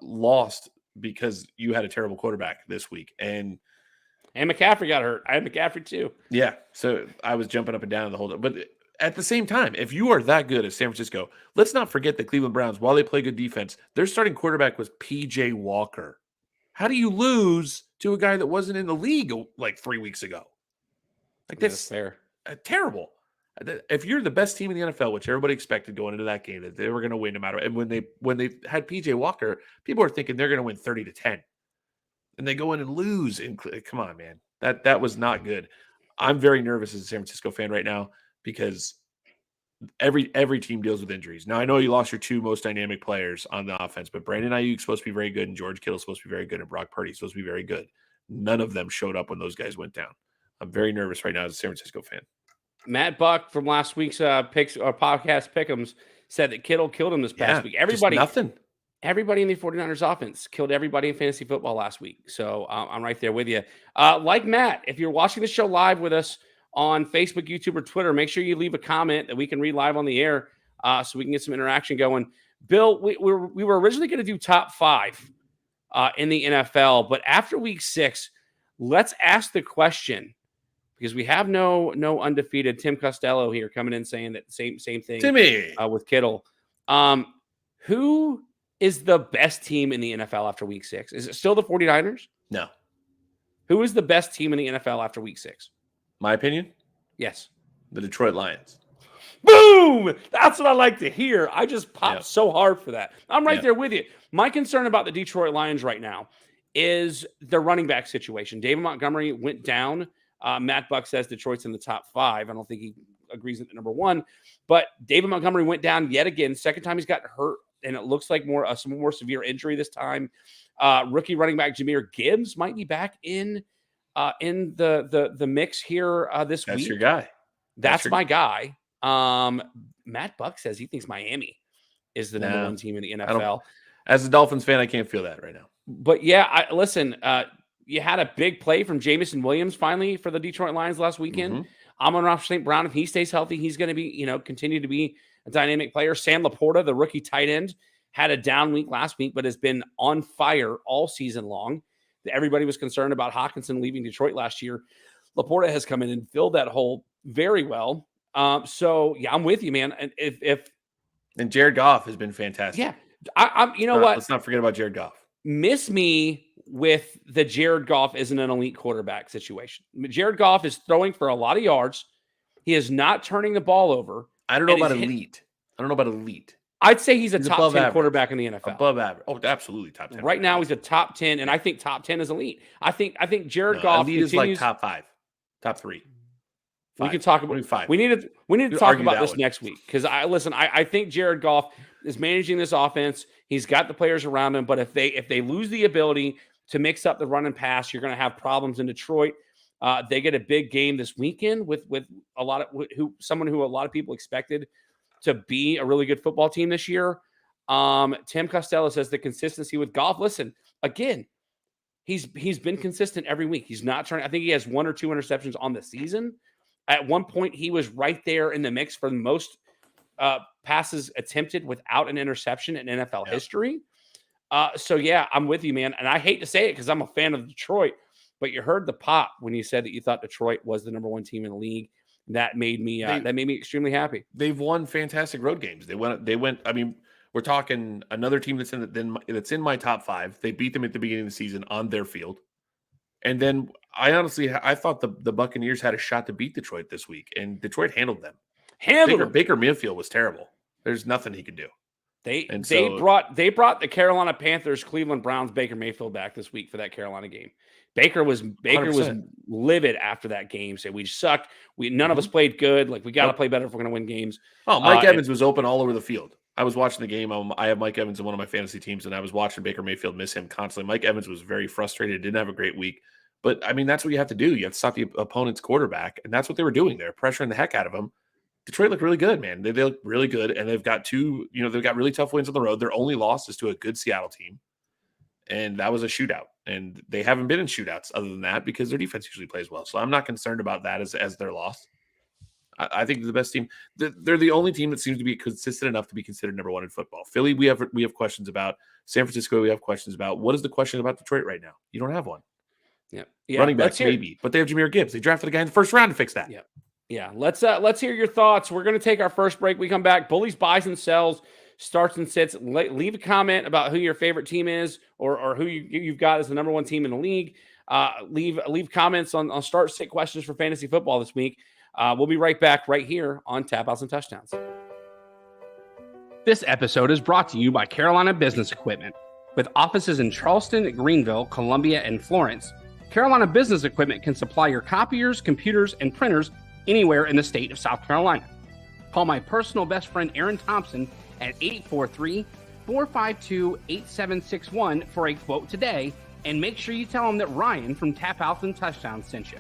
lost because you had a terrible quarterback this week. And McCaffrey got hurt. I had McCaffrey too. Yeah. So I was jumping up and down the whole time. But at the same time, if you are that good as San Francisco, let's not forget the Cleveland Browns, while they play good defense, their starting quarterback was P.J. Walker. How do you lose to a guy that wasn't in the league like 3 weeks ago? Like, that's fair. Terrible. If you're the best team in the NFL, which everybody expected going into that game, that they were going to win no matter. And when they had P.J. Walker, people are thinking they're going to win 30-10. And they go in and lose. And come on, man. That was not good. I'm very nervous as a San Francisco fan right now because every team deals with injuries. Now, I know you lost your 2 most dynamic players on the offense, but Brandon Ayuk's supposed to be very good, and George Kittle's supposed to be very good, and Brock Purdy's supposed to be very good. None of them showed up when those guys went down. I'm very nervous right now as a San Francisco fan. Matt Buck from last week's picks or podcast pick'ems said that Kittle killed him this past week. Everybody, nothing. Everybody in the 49ers offense killed everybody in fantasy football last week. So I'm right there with you. Like Matt, if you're watching the show live with us on Facebook, YouTube, or Twitter, make sure you leave a comment that we can read live on the air so we can get some interaction going. Bill, we were originally going to do top 5 in the NFL, but after week 6, let's ask the question, because we have no undefeated Tim Costello here coming in saying that same thing. Timmy with Kittle. Who is the best team in the NFL after week 6? Is it still the 49ers? No. Who is the best team in the NFL after week 6? My opinion? Yes. The Detroit Lions. Boom! That's what I like to hear. I just popped so hard for that. I'm right there with you. My concern about the Detroit Lions right now is the running back situation. David Montgomery went down. Matt Buck says Detroit's in the top 5. I don't think he agrees with number 1. But David Montgomery went down yet again. Second time he's got hurt, and it looks like some more severe injury this time. Rookie running back Jahmyr Gibbs might be back in the mix here this week. That's your guy. That's my guy. Matt Buck says he thinks Miami is the number 1 team in the NFL. As a Dolphins fan, I can't feel that right now. But yeah, listen, you had a big play from Jamison Williams finally for the Detroit Lions last weekend. Mm-hmm. Amon-Ra St. Brown, if he stays healthy, he's going to be, continue to be a dynamic player. Sam Laporta, the rookie tight end, had a down week last week, but has been on fire all season long. Everybody was concerned about Hawkinson leaving Detroit last year. Laporta has come in and filled that hole very well. So yeah, I'm with you, man. And and Jared Goff has been fantastic. Yeah, I'm. You know what? Let's not forget about Jared Goff. Miss me with the Jared Goff isn't an elite quarterback situation. Jared Goff is throwing for a lot of yards. He is not turning the ball over. I don't know about elite. I'd say he's a top 10 quarterback in the NFL. Above average. Oh, absolutely top 10. Right now, he's a top 10, and I think top 10 is elite. I think Jared Goff elite is like top 5, top 3. We can talk about 5. We need to talk about this next week because I think Jared Goff is managing this offense. He's got the players around him, but if they lose the ability to mix up the run and pass, you're going to have problems in Detroit. They get a big game this weekend with someone who a lot of people expected to be a really good football team this year. Tim Costello says the consistency with Goff. Listen, again, he's been consistent every week. He's not trying. I think he has 1 or 2 interceptions on the season. At one point, he was right there in the mix for the most passes attempted without an interception in NFL history. So yeah, I'm with you, man. And I hate to say it because I'm a fan of Detroit, but you heard the pop when you said that you thought Detroit was the number one team in the league. That made me extremely happy. They've won fantastic road games. They went. I mean, we're talking another team that's in my top 5. They beat them at the beginning of the season on their field. And then I thought the Buccaneers had a shot to beat Detroit this week, and Detroit handled them. Baker Mayfield was terrible. There's nothing he could do. They brought the Carolina Panthers, Cleveland Browns, Baker Mayfield back this week for that Carolina game. Baker was 100%. Livid after that game. Said we sucked. None of us played good. Like we got to play better if we're going to win games. Oh, Mike Evans was open all over the field. I was watching the game. I have Mike Evans in one of my fantasy teams, and I was watching Baker Mayfield miss him constantly. Mike Evans was very frustrated. Didn't have a great week. But, I mean, that's what you have to do. You have to stop the opponent's quarterback, and that's what they were doing there, pressuring the heck out of him. Detroit looked really good, man. They look really good, and they've got they've got really tough wins on the road. Their only loss is to a good Seattle team, and that was a shootout. And they haven't been in shootouts other than that because their defense usually plays well. So I'm not concerned about that as their loss. I think they're the best team. They're the only team that seems to be consistent enough to be considered number one in football. Philly, we have questions about. San Francisco, we have questions about. What is the question about Detroit right now? You don't have one. Yeah. Running backs, maybe, but they have Jahmyr Gibbs. They drafted a guy in the first round to fix that. Yeah. Let's hear your thoughts. We're going to take our first break. We come back. Bullies, buys, and sells, starts and sits. Leave a comment about who your favorite team is, or who you've got as the number one team in the league. Leave comments on start sit questions for fantasy football this week. We'll be right back right here on Tap Outs and Touchdowns. This episode is brought to you by Carolina Business Equipment. With offices in Charleston, Greenville, Columbia, and Florence, Carolina Business Equipment can supply your copiers, computers, and printers anywhere in the state of South Carolina. Call my personal best friend Aaron Thompson at 843-452-8761 for a quote today, and make sure you tell him that Ryan from Tap Outs and Touchdowns sent you.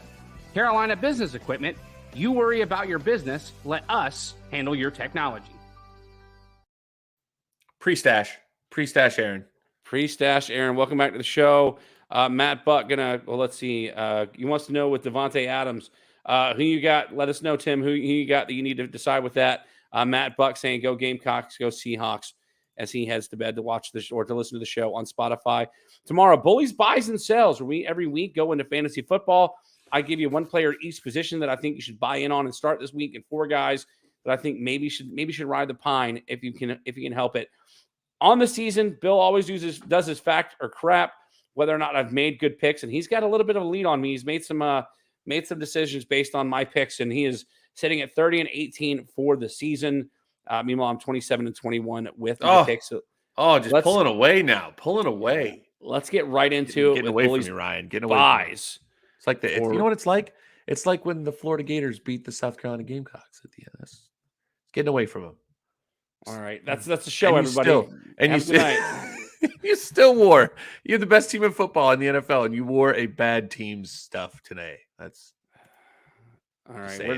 Carolina Business Equipment, you worry about your business, let us handle your technology. Pre-stash Aaron. Pre-stash Aaron, welcome back to the show. Matt Buck let's see. He wants to know with Devontae Adams, who you got. Let us know, Tim, who you got that you need to decide with that. Matt Buck saying go Gamecocks, go Seahawks, as he heads to bed to watch this or to listen to the show on Spotify. Tomorrow, Bullies, buys, and sells, where we every week go into fantasy football. I give you one player at each position that I think you should buy in on and start this week, and 4 guys that I think maybe should ride the pine if you can help it. On the season, Bill always does his fact or crap, whether or not I've made good picks, and he's got a little bit of a lead on me. He's made some decisions based on my picks, and he is sitting at 30-18 for the season. Meanwhile, I'm 27-21 with my picks. Just pulling away now. Let's get right into it. Getting away from you, Ryan. Getting away buys. It's like you know what it's like? It's like when the Florida Gators beat the South Carolina Gamecocks at the end. That's getting away from them. All right, that's the show, everybody. You still wore. You're the best team in football in the NFL, and you wore a bad team's stuff today. That's all right. I'm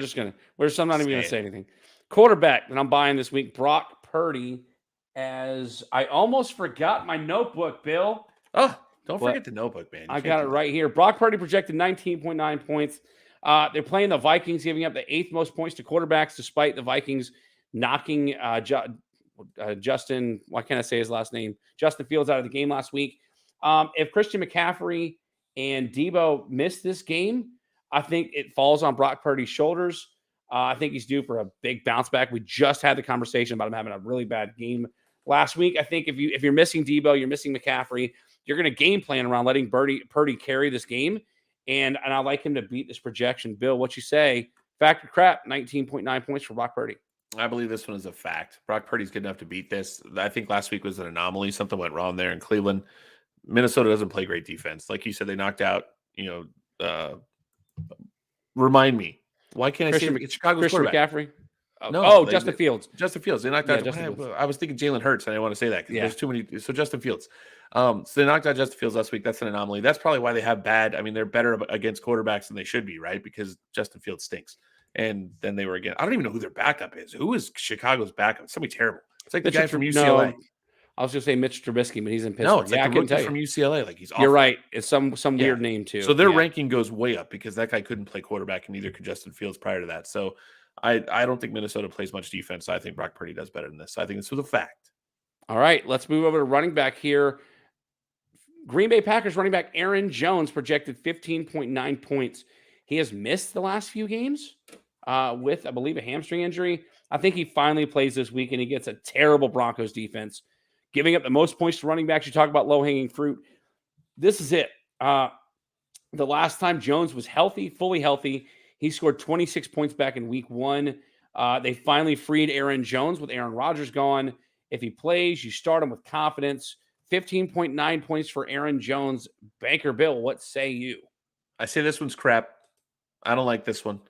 not even gonna say anything. Quarterback that I'm buying this week, Brock Purdy. As I almost forgot my notebook, Bill. Oh, don't forget the notebook, man. I got it right here. Brock Purdy projected 19.9 points. They're playing the Vikings, giving up the 8th most points to quarterbacks, despite the Vikings knocking Justin, why can't I say his last name? Justin Fields out of the game last week. If Christian McCaffrey and Debo miss this game, I think it falls on Brock Purdy's shoulders. I think he's due for a big bounce back. We just had the conversation about him having a really bad game last week. I think if you're missing Debo, you're missing McCaffrey, you're going to game plan around letting Purdy carry this game. And I like him to beat this projection. Bill, what you say? Fact or crap, 19.9 points for Brock Purdy. I believe this one is a fact. Brock Purdy's good enough to beat this. I think last week was an anomaly. Something went wrong there in Cleveland. Minnesota doesn't play great defense. Like you said, they knocked out, remind me. Why can't I say it's Chicago's quarterback? McCaffrey? Justin Fields. Justin Fields. They knocked out. I was thinking Jalen Hurts. I didn't want to say that because there's too many. So Justin Fields. So they knocked out Justin Fields last week. That's an anomaly. That's probably why they have bad. I mean, they're better against quarterbacks than they should be, right? Because Justin Fields stinks. And then they were again. I don't even know who their backup is. Who is Chicago's backup? Somebody terrible. It's like the guy from UCLA. I was going to say Mitch Trubisky, but he's in Pittsburgh. No, it's like the rookie from UCLA. Like he's awful. You're right. It's some weird name too. So their ranking goes way up because that guy couldn't play quarterback, and neither could Justin Fields prior to that. So I don't think Minnesota plays much defense. I think Brock Purdy does better than this. So I think this was a fact. All right, let's move over to running back here. Green Bay Packers running back Aaron Jones projected 15.9 points. He has missed the last few games with, I believe, a hamstring injury. I think he finally plays this week, and he gets a terrible Broncos defense, giving up the most points to running backs. You talk about low-hanging fruit. This is it. The last time Jones was healthy, fully healthy, he scored 26 points back in week 1. They finally freed Aaron Jones with Aaron Rodgers gone. If he plays, you start him with confidence. 15.9 points for Aaron Jones. Banker Bill, what say you? I say this one's crap. I don't like this one.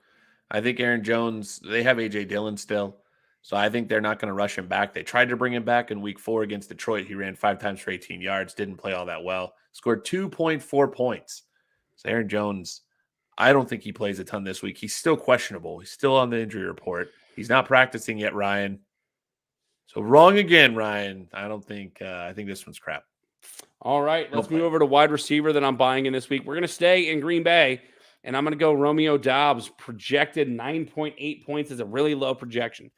I think Aaron Jones, they have A.J. Dillon still, so I think they're not going to rush him back. They tried to bring him back in week 4 against Detroit. He ran 5 times for 18 yards, didn't play all that well, scored 2.4 points. So Aaron Jones, I don't think he plays a ton this week. He's still questionable. He's still on the injury report. He's not practicing yet, Ryan. So wrong again, Ryan. I think this one's crap. All right, let's move over to wide receiver that I'm buying in this week. We're going to stay in Green Bay, and I'm going to go Romeo Doubs. Projected 9.8 points is a really low projection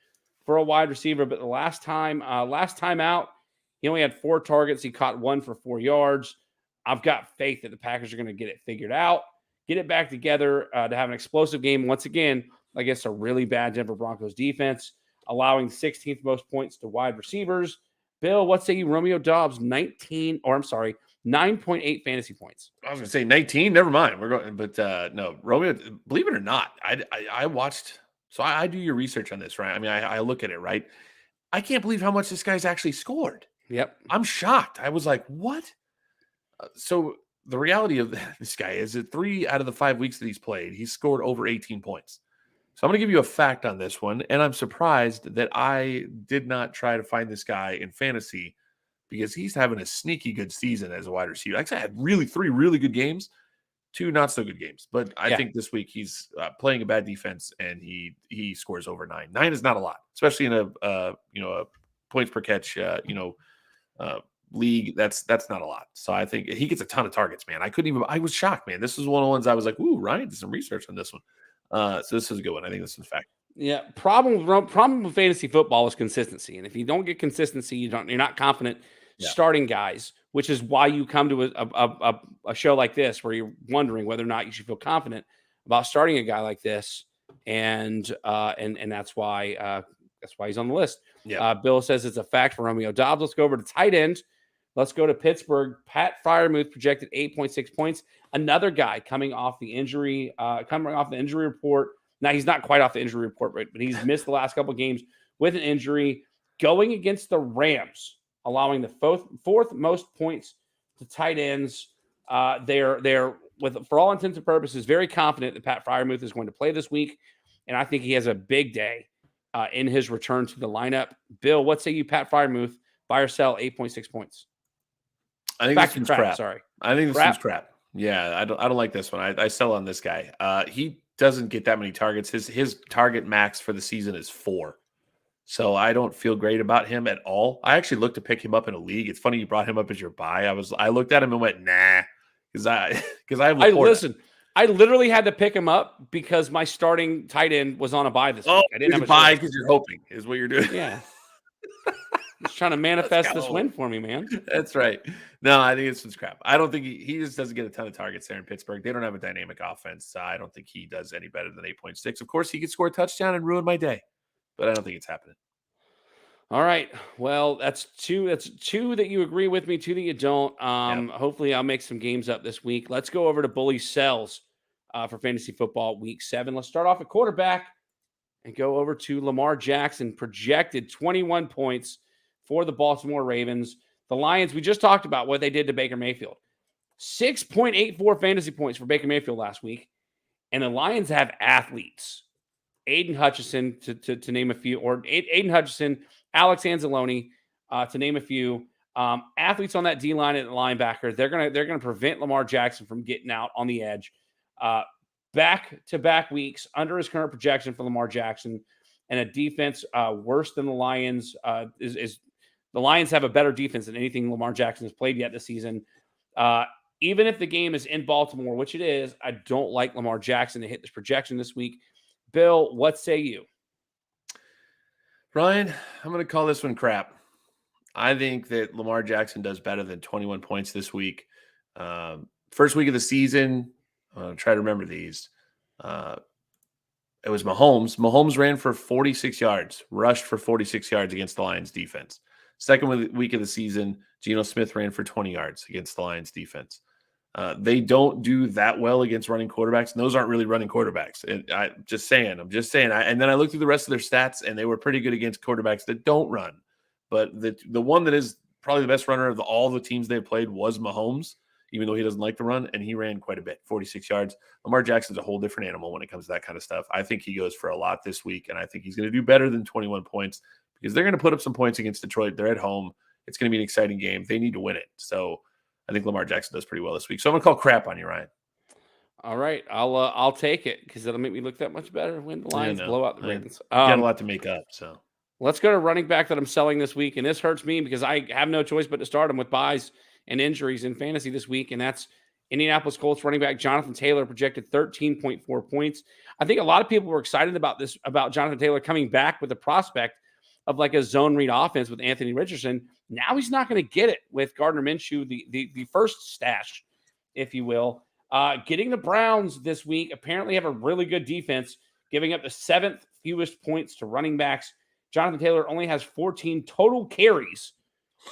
for a wide receiver. But the last time out, he only had 4 targets. He caught 1 for 4 yards. I've got faith that the Packers are going to get it figured out, get it back together to have an explosive game once again against a really bad Denver Broncos defense, allowing 16th most points to wide receivers. Bill, what say you? Romeo Doubs, 9.8 fantasy points. I was going to say 19. Never mind. We're going, but no, Romeo. Believe it or not, I watched. So I do your research on this, right? I mean, I look at it, right? I can't believe how much this guy's actually scored. Yep, I'm shocked. I was like, what? So the reality of this guy is that 3 out of the 5 weeks that he's played, he's scored over 18 points. So I'm going to give you a fact on this one, and I'm surprised that I did not try to find this guy in fantasy because he's having a sneaky good season as a wide receiver. Actually, I had 3 really good games, 2 not so good games. But I think this week he's playing a bad defense, and he scores over 9. 9 is not a lot, especially in a points per catch league. That's not a lot. So I think he gets a ton of targets, man. I was shocked, man. This was one of the ones I was like, ooh, Ryan did some research on this one. So this is a good one. I think this is a fact. Yeah. Problem with fantasy football is consistency. And if you don't get consistency, you're not confident starting guys, which is why you come to a show like this where you're wondering whether or not you should feel confident about starting a guy like this. And that's why he's on the list. Yeah. Bill says it's a fact for Romeo Doubs. Let's go over to tight end. Let's go to Pittsburgh. Pat Freiermuth projected 8.6 points. Another guy coming off the injury report. Now, he's not quite off the injury report, but he's missed the last couple of games with an injury. Going against the Rams, allowing the fourth most points to tight ends. They're for all intents and purposes, very confident that Pat Freiermuth is going to play this week, and I think he has a big day in his return to the lineup. Bill, what say you, Pat Freiermuth? Buy or sell 8.6 points? I think this one's crap. Sorry. I think this one's crap. Yeah, I don't like this one. I sell on this guy. He doesn't get that many targets. His target max for the season is 4. So I don't feel great about him at all. I actually looked to pick him up in a league. It's funny you brought him up as your buy. I looked at him and went, nah, because I listen. I literally had to pick him up because my starting tight end was on a buy this week. I didn't have a buy because you're hoping is what you're doing. Yeah. Just trying to manifest this win for me, man. That's right. No, I think this one's crap. I don't think he just doesn't get a ton of targets there in Pittsburgh. They don't have a dynamic offense. So I don't think he does any better than 8.6. Of course, he could score a touchdown and ruin my day, but I don't think it's happening. All right. Well, that's two that you agree with me, 2 that you don't. Hopefully I'll make some games up this week. Let's go over to Bully Sells for fantasy football week 7. Let's start off at quarterback and go over to Lamar Jackson, projected 21 points for the Baltimore Ravens. The Lions, we just talked about what they did to Baker Mayfield. 6.84 fantasy points for Baker Mayfield last week. And the Lions have athletes. Aiden Hutchinson, to name a few, or Aiden Hutchinson, Alex Anzalone, to name a few. Athletes on that D-line and linebacker. They're gonna prevent Lamar Jackson from getting out on the edge. Back-to-back weeks under his current projection for Lamar Jackson, and a defense worse than the Lions the Lions have a better defense than anything Lamar Jackson has played yet this season. Even if the game is in Baltimore, which it is, I don't like Lamar Jackson to hit this projection this week. Bill, what say you? Ryan, I'm going to call this one crap. I think that Lamar Jackson does better than 21 points this week. First week of the season, try to remember these. It was Mahomes. Mahomes ran for 46 yards, rushed for 46 yards against the Lions defense. Second week of the season, Geno Smith ran for 20 yards against the Lions defense. They don't do that well against running quarterbacks, and those aren't really running quarterbacks. And I'm just saying. And then I looked through the rest of their stats, and they were pretty good against quarterbacks that don't run. But the one that is probably the best runner of all the teams they've played was Mahomes, even though he doesn't like to run, and he ran quite a bit, 46 yards. Lamar Jackson's a whole different animal when it comes to that kind of stuff. I think he goes for a lot this week, and I think he's going to do better than 21 points because they're going to put up some points against Detroit. They're at home. It's going to be an exciting game. They need to win it. So I think Lamar Jackson does pretty well this week. So I'm going to call crap on you, Ryan. All right. I'll take it because that'll make me look that much better when the Lions blow out the Ravens. Got a lot to make up, so. Let's go to running back that I'm selling this week, and this hurts me because I have no choice but to start him with buys and injuries in fantasy this week, and that's Indianapolis Colts running back Jonathan Taylor, projected 13.4 points. I think a lot of people were excited about Jonathan Taylor coming back with the prospect of like a zone read offense with Anthony Richardson. Now he's not going to get it with Gardner Minshew, the first stash, if you will. Getting the Browns this week apparently have a really good defense, giving up the 7th fewest points to running backs. Jonathan Taylor only has 14 total carries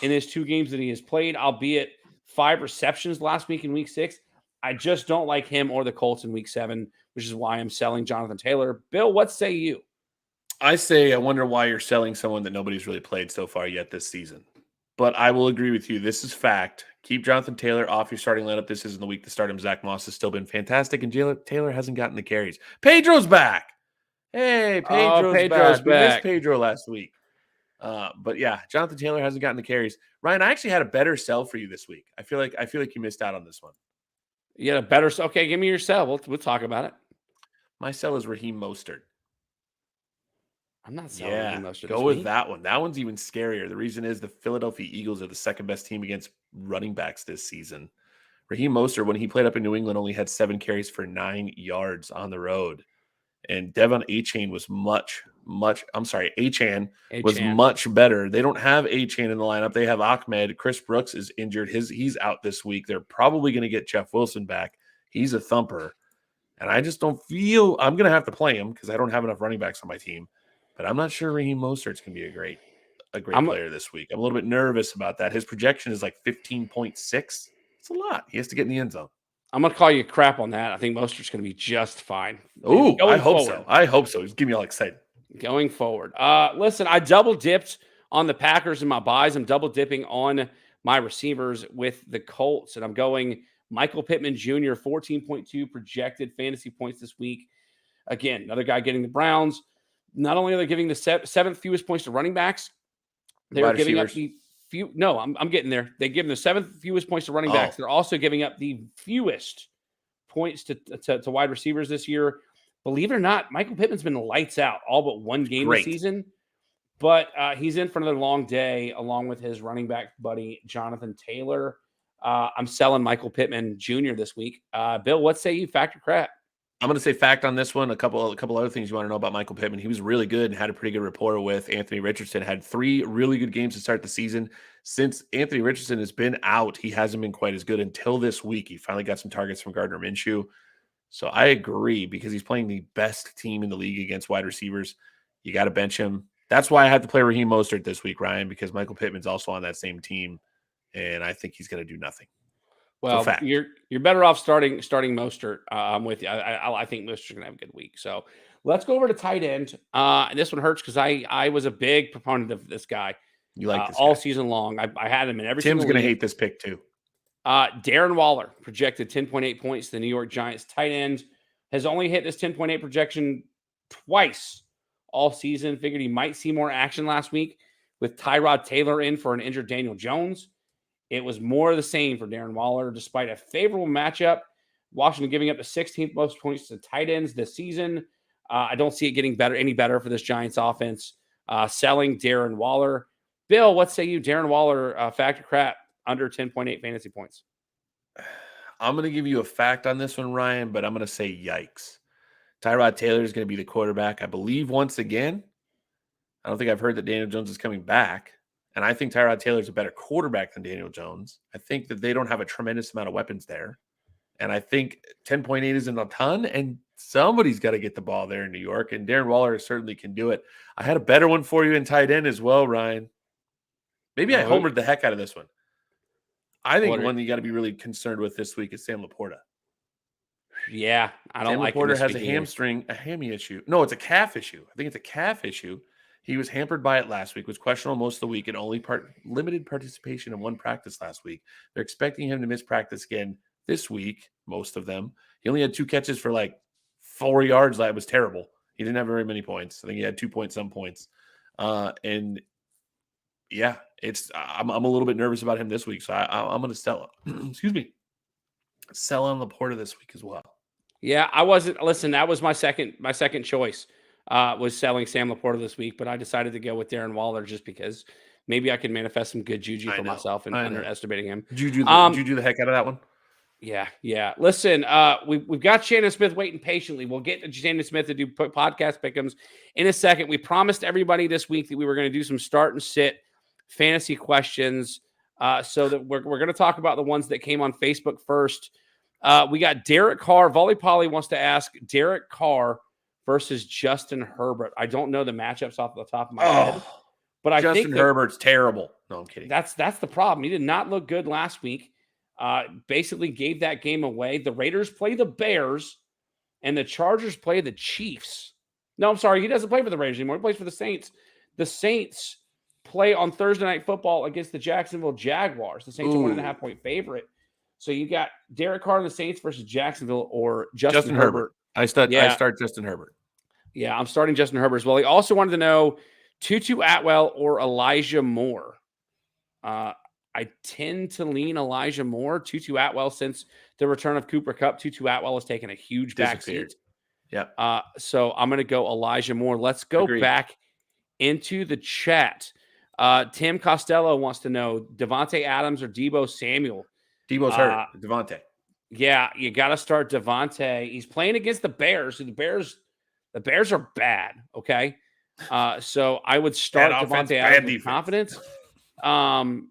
in his 2 games that he has played, albeit 5 receptions last week in week 6. I just don't like him or the Colts in week 7, which is why I'm selling Jonathan Taylor. Bill, what say you? I wonder why you're selling someone that nobody's really played so far yet this season. But I will agree with you. This is fact. Keep Jonathan Taylor off your starting lineup. This isn't the week to start him. Zach Moss has still been fantastic, and Taylor hasn't gotten the carries. Pedro's back. Hey, Pedro's back. We missed Pedro last week. But yeah, Jonathan Taylor hasn't gotten the carries. Ryan, I actually had a better sell for you this week. I feel like you missed out on this one. You had a better sell? Okay, give me your sell. We'll talk about it. My sell is Raheem Mostert. I'm not selling Raheem Mostert. Go with that one. That one's even scarier. The reason is the Philadelphia Eagles are the second best team against running backs this season. Raheem Mostert, when he played up in New England, only had 7 carries for 9 yards on the road. And Devon Achane was Achane was much better. They don't have Achane in the lineup. They have Ahmed. Chris Brooks is injured. He's out this week. They're probably going to get Jeff Wilson back. He's a thumper. And I just don't feel I'm going to have to play him because I don't have enough running backs on my team. But I'm not sure Raheem Mostert's going to be a great player this week. I'm a little bit nervous about that. His projection is like 15.6. It's a lot. He has to get in the end zone. I'm going to call you crap on that. I think Mostert's going to be just fine. Oh, I hope so. I hope so. Just give me all excited. Going forward. Listen, I double dipped on the Packers in my buys. I'm double dipping on my receivers with the Colts, and I'm going Michael Pittman Jr., 14.2 projected fantasy points this week. Again, another guy getting the Browns. Not only are they giving the 7th fewest points to running backs, they're giving up the few. No, I'm getting there. They give them the 7th fewest points to running backs. They're also giving up the fewest points to wide receivers this year. Believe it or not, Michael Pittman's been lights out all but one game this season. But he's in for another long day along with his running back buddy, Jonathan Taylor. I'm selling Michael Pittman Jr. this week. Bill, what say you? Fact or crap? I'm going to say fact on this one. A couple other things you want to know about Michael Pittman. He was really good and had a pretty good rapport with Anthony Richardson. Had 3 really good games to start the season. Since Anthony Richardson has been out, he hasn't been quite as good until this week. He finally got some targets from Gardner Minshew. So I agree because he's playing the best team in the league against wide receivers. You got to bench him. That's why I had to play Raheem Mostert this week, Ryan, because Michael Pittman's also on that same team, and I think he's going to do nothing. Well, you're better off starting Mostert. I'm with you. I think Mostert's going to have a good week. So let's go over to tight end. And this one hurts because I was a big proponent of this guy. You like this all guy. Season long. I had him in every. Tim's going to hate this pick too. Darren Waller projected 10.8 points to the New York Giants. Tight end has only hit this 10.8 projection twice all season. Figured he might see more action last week with Tyrod Taylor in for an injured Daniel Jones. It was more of the same for Darren Waller, despite a favorable matchup. Washington giving up the 16th most points to tight ends this season. I don't see it getting any better for this Giants offense. Selling Darren Waller. Bill, what say you? Darren Waller, fact or crap, under 10.8 fantasy points. I'm going to give you a fact on this one, Ryan, but I'm going to say yikes. Tyrod Taylor is going to be the quarterback, I believe, once again. I don't think I've heard that Daniel Jones is coming back. And I think Tyrod Taylor's a better quarterback than Daniel Jones. I think that they don't have a tremendous amount of weapons there. And I think 10.8 isn't a ton, and somebody's got to get the ball there in New York, and Darren Waller certainly can do it. I had a better one for you in tight end as well, Ryan. Maybe I homered the heck out of this one. I think one that you got to be really concerned with this week is Sam Laporta. Yeah, I don't like Laporta has a hammy issue. No, it's a calf issue. I think it's a calf issue. He was hampered by it last week, was questionable most of the week, and only limited participation in one practice last week. They're expecting him to miss practice again this week, most of them. He only had 2 catches for like 4 yards. That was terrible. He didn't have very many points. I think he had 2 point some points. And yeah, I'm a little bit nervous about him this week. So I'm going to sell on Laporta this week as well. Yeah, I wasn't. Listen, that was my second choice. Was selling Sam Laporta this week, but I decided to go with Darren Waller just because maybe I can manifest some good juju for myself and underestimating him. Did you do the heck out of that one? Yeah. Listen, we've got Shannon Smith waiting patiently. We'll get to Shannon Smith to do podcast pick'ems in a second. We promised everybody this week that we were going to do some start and sit fantasy questions, so that we're going to talk about the ones that came on Facebook first. We got Derek Carr. Volley Polly wants to ask Derek Carr versus Justin Herbert. I don't know the matchups off the top of my head, but I think Justin Herbert's terrible. No, I'm kidding. That's the problem. He did not look good last week. Basically gave that game away. The Raiders play the Bears, and the Chargers play the Chiefs. No, I'm sorry. He doesn't play for the Raiders anymore. He plays for the Saints. The Saints play on Thursday Night Football against the Jacksonville Jaguars. The Saints are 1.5 point favorite. So you got Derek Carr and the Saints versus Jacksonville or Justin Herbert. I start Justin Herbert. Yeah, I'm starting Justin Herbert as well. He also wanted to know Tutu Atwell or Elijah Moore. I tend to lean Elijah Moore. Tutu Atwell, since the return of Cooper Kupp, Tutu Atwell has taken a huge backseat. Yeah. So I'm going to go Elijah Moore. Let's go back into the chat. Tim Costello wants to know Devontae Adams or Deebo Samuel. Deebo's hurt. Devontae. Yeah, you got to start Devontae. He's playing against the Bears. The Bears are bad. Okay. So I would start Devontae Adams with confidence. And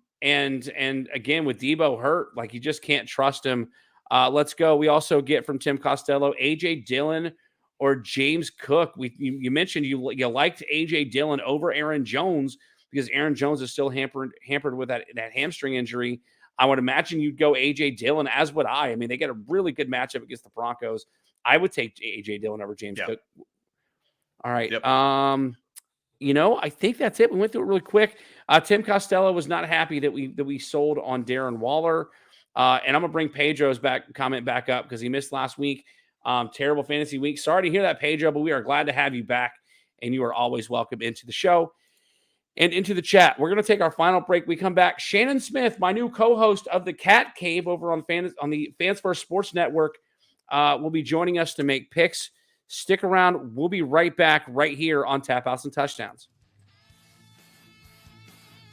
again, with Deebo hurt, like you just can't trust him. Let's go. We also get from Tim Costello, AJ Dillon or James Cook. You mentioned you liked AJ Dillon over Aaron Jones because Aaron Jones is still hampered with that hamstring injury. I would imagine you'd go AJ Dillon, as would I. I mean, they get a really good matchup against the Broncos. I would take AJ Dillon over James Cook. All right. Yep. I think that's it. We went through it really quick. Tim Costello was not happy that we sold on Darren Waller. And I'm gonna bring Pedro's comment back up because he missed last week. Terrible fantasy week. Sorry to hear that, Pedro, but we are glad to have you back, and you are always welcome into the show and into the chat. We're gonna take our final break. We come back. Shannon Smith, my new co-host of the Cat Cave over on the Fans First Sports Network, will be joining us to make picks. Stick around. We'll be right back right here on Tap House and Touchdowns.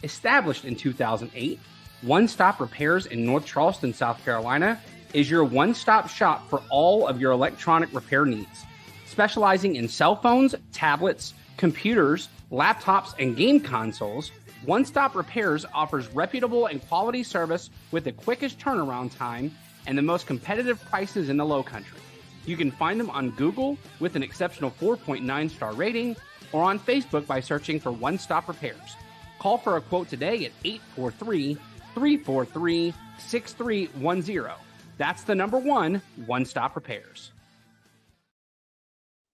Established in 2008, One Stop Repairs in North Charleston, South Carolina, is your one-stop shop for all of your electronic repair needs. Specializing in cell phones, tablets, computers, laptops, and game consoles, One Stop Repairs offers reputable and quality service with the quickest turnaround time and the most competitive prices in the Low Country. You can find them on Google with an exceptional 4.9 star rating or on Facebook by searching for One Stop Repairs. Call for a quote today at 843-343-6310. That's the number one Stop Repairs.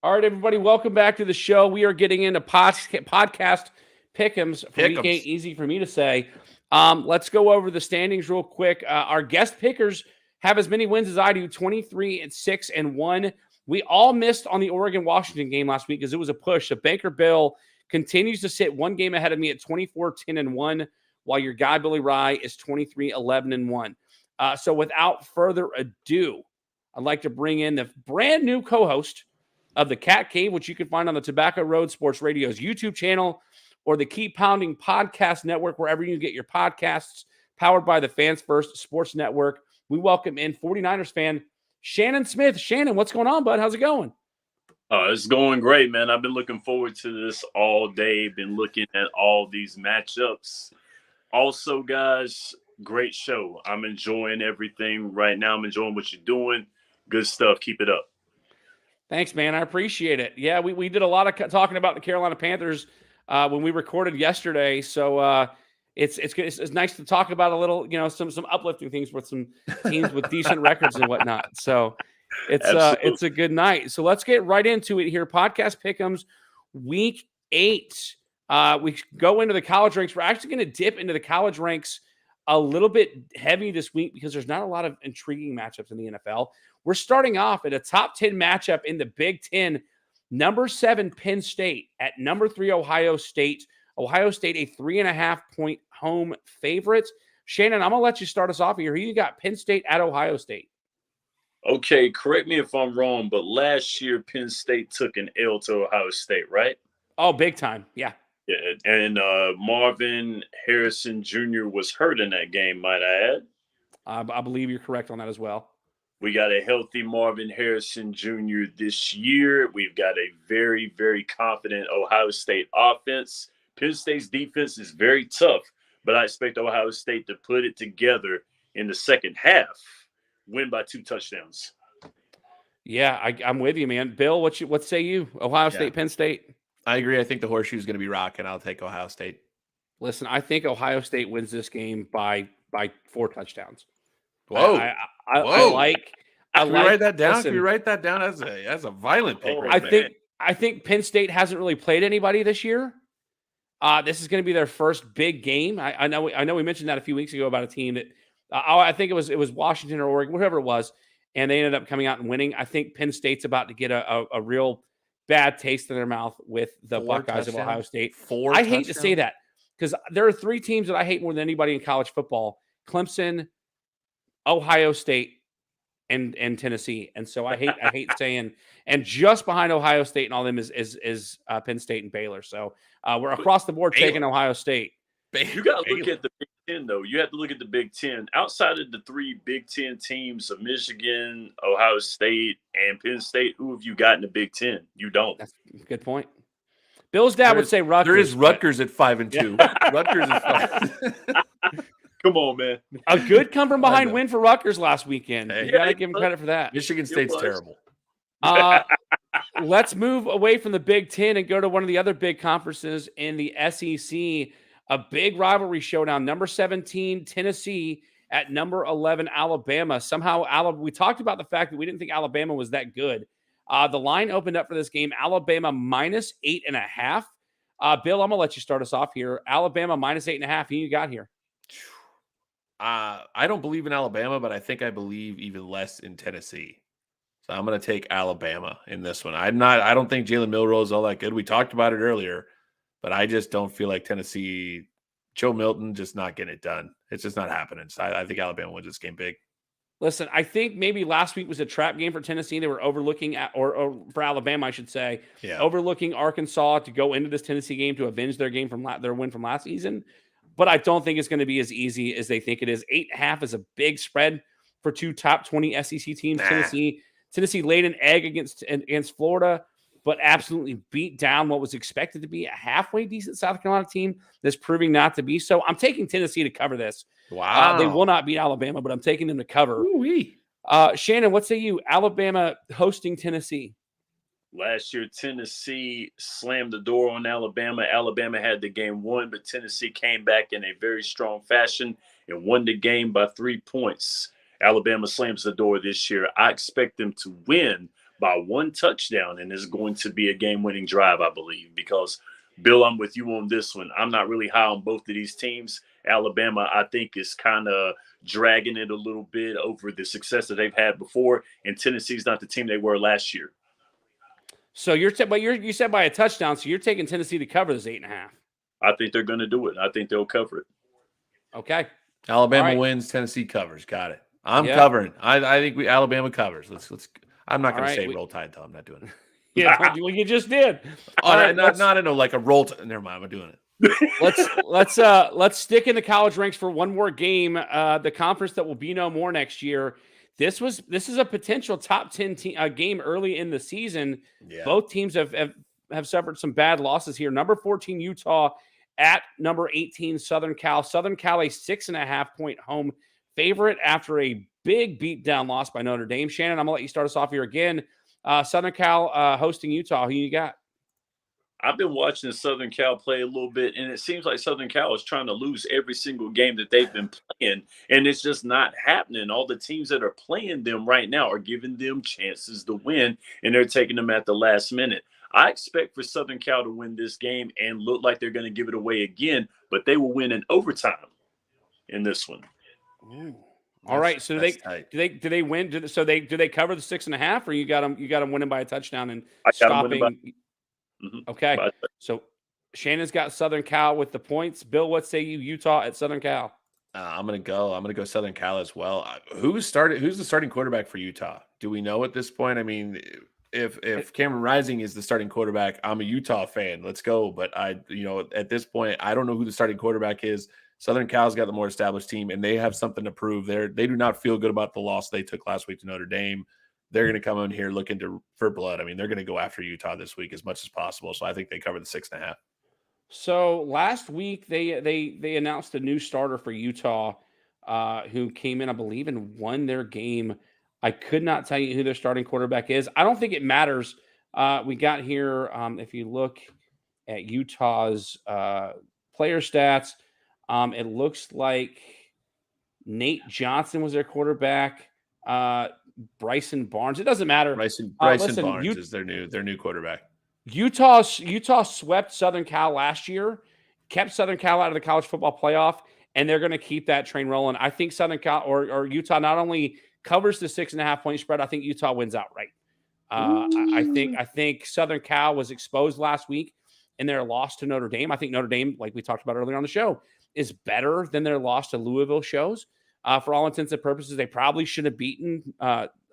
All right, everybody, welcome back to the show. We are getting into podcast pick'ems. For me, easy for me to say. Let's go over the standings real quick. Our guest pickers have as many wins as I do, 23-6-1. We all missed on the Oregon-Washington game last week because it was a push. So Baker Bill continues to sit one game ahead of me at 24-10-1, while your guy Billy Rye is 23-11-1. So without further ado, I'd like to bring in the brand new co-host of the Cat Cave, which you can find on the Tobacco Road Sports Radio's YouTube channel or the Keep Pounding Podcast Network, wherever you get your podcasts, powered by the Fans First Sports Network. We welcome in 49ers fan Shannon Smith. Shannon, what's going on, bud? How's it going? It's going great, man. I've been looking forward to this all day. Been looking at all these matchups. Also, guys, great show. I'm enjoying everything right now. I'm enjoying what you're doing. Good stuff. Keep it up. Thanks, man. I appreciate it. Yeah, we did a lot of talking about the Carolina Panthers when we recorded yesterday. So it's nice to talk about a little, some uplifting things with some teams with decent records and whatnot. So it's Absolutely. a good night. So let's get right into it here. Podcast Pick'ems, Week 8. We go into the college ranks. We're actually going to dip into the college ranks a little bit heavy this week because there's not a lot of intriguing matchups in the NFL. We're starting off at a top 10 matchup in the Big Ten. Number 7, Penn State at number 3, Ohio State. Ohio State, a 3.5-point home favorite. Shannon, I'm going to let you start us off here. You got Penn State at Ohio State. Okay, correct me if I'm wrong, but last year Penn State took an L to Ohio State, right? Oh, big time. Yeah. Yeah, and Marvin Harrison Jr. was hurt in that game, might I add. I believe you're correct on that as well. We got a healthy Marvin Harrison Jr. this year. We've got a very, very confident Ohio State offense. Penn State's defense is very tough, but I expect Ohio State to put it together in the second half, win by 2 touchdowns. Yeah, I'm with you, man. Bill, what say you? Ohio State, Penn State? I agree. I think the horseshoe is going to be rocking. I'll take Ohio State. Listen, I think Ohio State wins this game by 4 touchdowns. Whoa! I Can we write that down? Listen, Can we write that down as a violent pick? I think Penn State hasn't really played anybody this year. This is going to be their first big game. I know we mentioned that a few weeks ago about a team that I think it was Washington or Oregon, whatever it was, and they ended up coming out and winning. I think Penn State's about to get a real bad taste in their mouth with the Buckeyes of Ohio State. I hate to say that because there are 3 teams that I hate more than anybody in college football: Clemson, Ohio State, and Tennessee. And so I hate saying, and just behind Ohio State and all them is Penn State and Baylor. So we're across the board taking Ohio State. You got to look at the Big Ten, though. You have to look at the Big Ten. Outside of the 3 Big Ten teams of Michigan, Ohio State, and Penn State, who have you got in the Big Ten? You don't. That's a good point. Bill's dad would say Rutgers. There is Rutgers at 5-2. Yeah. Rutgers is 5. Come on, man. A good come from behind win for Rutgers last weekend. Hey, you got to give him credit for that. Michigan State's terrible. Let's move away from the Big Ten and go to one of the other big conferences in the SEC. A big rivalry showdown. Number 17, Tennessee at number 11, Alabama. Somehow, we talked about the fact that we didn't think Alabama was that good. The line opened up for this game, Alabama minus 8.5. Bill, I'm going to let you start us off here. Alabama minus 8.5. Who you got here? I don't believe in Alabama, but I believe even less in Tennessee. So I'm going to take Alabama in this one. I don't think Jalen Milroe is all that good. We talked about it earlier, but I just don't feel like Tennessee, Joe Milton, just not getting it done. It's just not happening. So I think Alabama wins this game big. Listen, I think maybe last week was a trap game for Tennessee. They were overlooking or for Alabama, I should say, overlooking Arkansas to go into this Tennessee game to avenge their game from their win from last season. But I don't think it's going to be as easy as they think it is. 8.5 is a big spread for 2 top 20 SEC teams. Tennessee laid an egg against Florida, but absolutely beat down what was expected to be a halfway decent South Carolina team that's proving not to be so. I'm taking Tennessee to cover this. Wow. They will not beat Alabama, but I'm taking them to cover. Ooh-wee. Shannon, what say you? Alabama hosting Tennessee. Last year, Tennessee slammed the door on Alabama. Alabama had the game won, but Tennessee came back in a very strong fashion and won the game by 3 points. Alabama slams the door this year. I expect them to win by 1 touchdown, and it's going to be a game-winning drive, I believe, because, Bill, I'm with you on this one. I'm not really high on both of these teams. Alabama, I think, is kind of dragging it a little bit over the success that they've had before, and Tennessee's not the team they were last year. So you said by a touchdown, so you're taking Tennessee to cover this 8.5. I think they're going to do it. I think they'll cover it. Okay. Alabama wins, Tennessee covers. Got it. I'm covering. I think Alabama covers. Let's. I'm not going to say Roll Tide though. I'm not doing it. Yeah, well, you just did. Not in like a roll. Never mind. I'm doing it. Let's stick in the college ranks for one more game. The conference that will be no more next year. This is a potential top 10 game early in the season. Yeah. Both teams have suffered some bad losses here. Number 14 Utah at number 18, Southern Cal. Southern Cal, a 6.5-point home favorite after a big beatdown loss by Notre Dame. Shannon, I'm going to let you start us off here again. Southern Cal hosting Utah. Who you got? I've been watching Southern Cal play a little bit, and it seems like Southern Cal is trying to lose every single game that they've been playing, and it's just not happening. All the teams that are playing them right now are giving them chances to win, and they're taking them at the last minute. I expect for Southern Cal to win this game and look like they're going to give it away again, but they will win in overtime in this one. Ooh. All right. So do they win? Do they cover the 6.5, or you got them winning by a touchdown and I got them stopping? winning Okay. by So Shannon's got Southern Cal with the points. Bill, what say you? Utah at Southern Cal. I'm gonna go Southern Cal as well. Who's the starting quarterback for Utah? Do we know at this point? I mean, if Cameron Rising is the starting quarterback, I'm a Utah fan. Let's go. But at this point, I don't know who the starting quarterback is. Southern Cal's got the more established team, and they have something to prove. They do not feel good about the loss they took last week to Notre Dame. They're going to come in here looking for blood. I mean, they're going to go after Utah this week as much as possible. So I think they cover the 6.5. So last week they announced a new starter for Utah, who came in, I believe, and won their game. I could not tell you who their starting quarterback is. I don't think it matters. We got here. If you look at Utah's player stats, it looks like Nate Johnson was their quarterback. Bryson Barnes. It doesn't matter. Bryson Listen, Barnes is their new quarterback. Utah swept Southern Cal last year, kept Southern Cal out of the college football playoff, and they're going to keep that train rolling. I think Southern Cal or Utah not only covers the 6.5-point spread, I think Utah wins outright. I think Southern Cal was exposed last week in their loss to Notre Dame. I think Notre Dame, like we talked about earlier on the show, is better than their loss to Louisville shows. For all intents and purposes, they probably should have beaten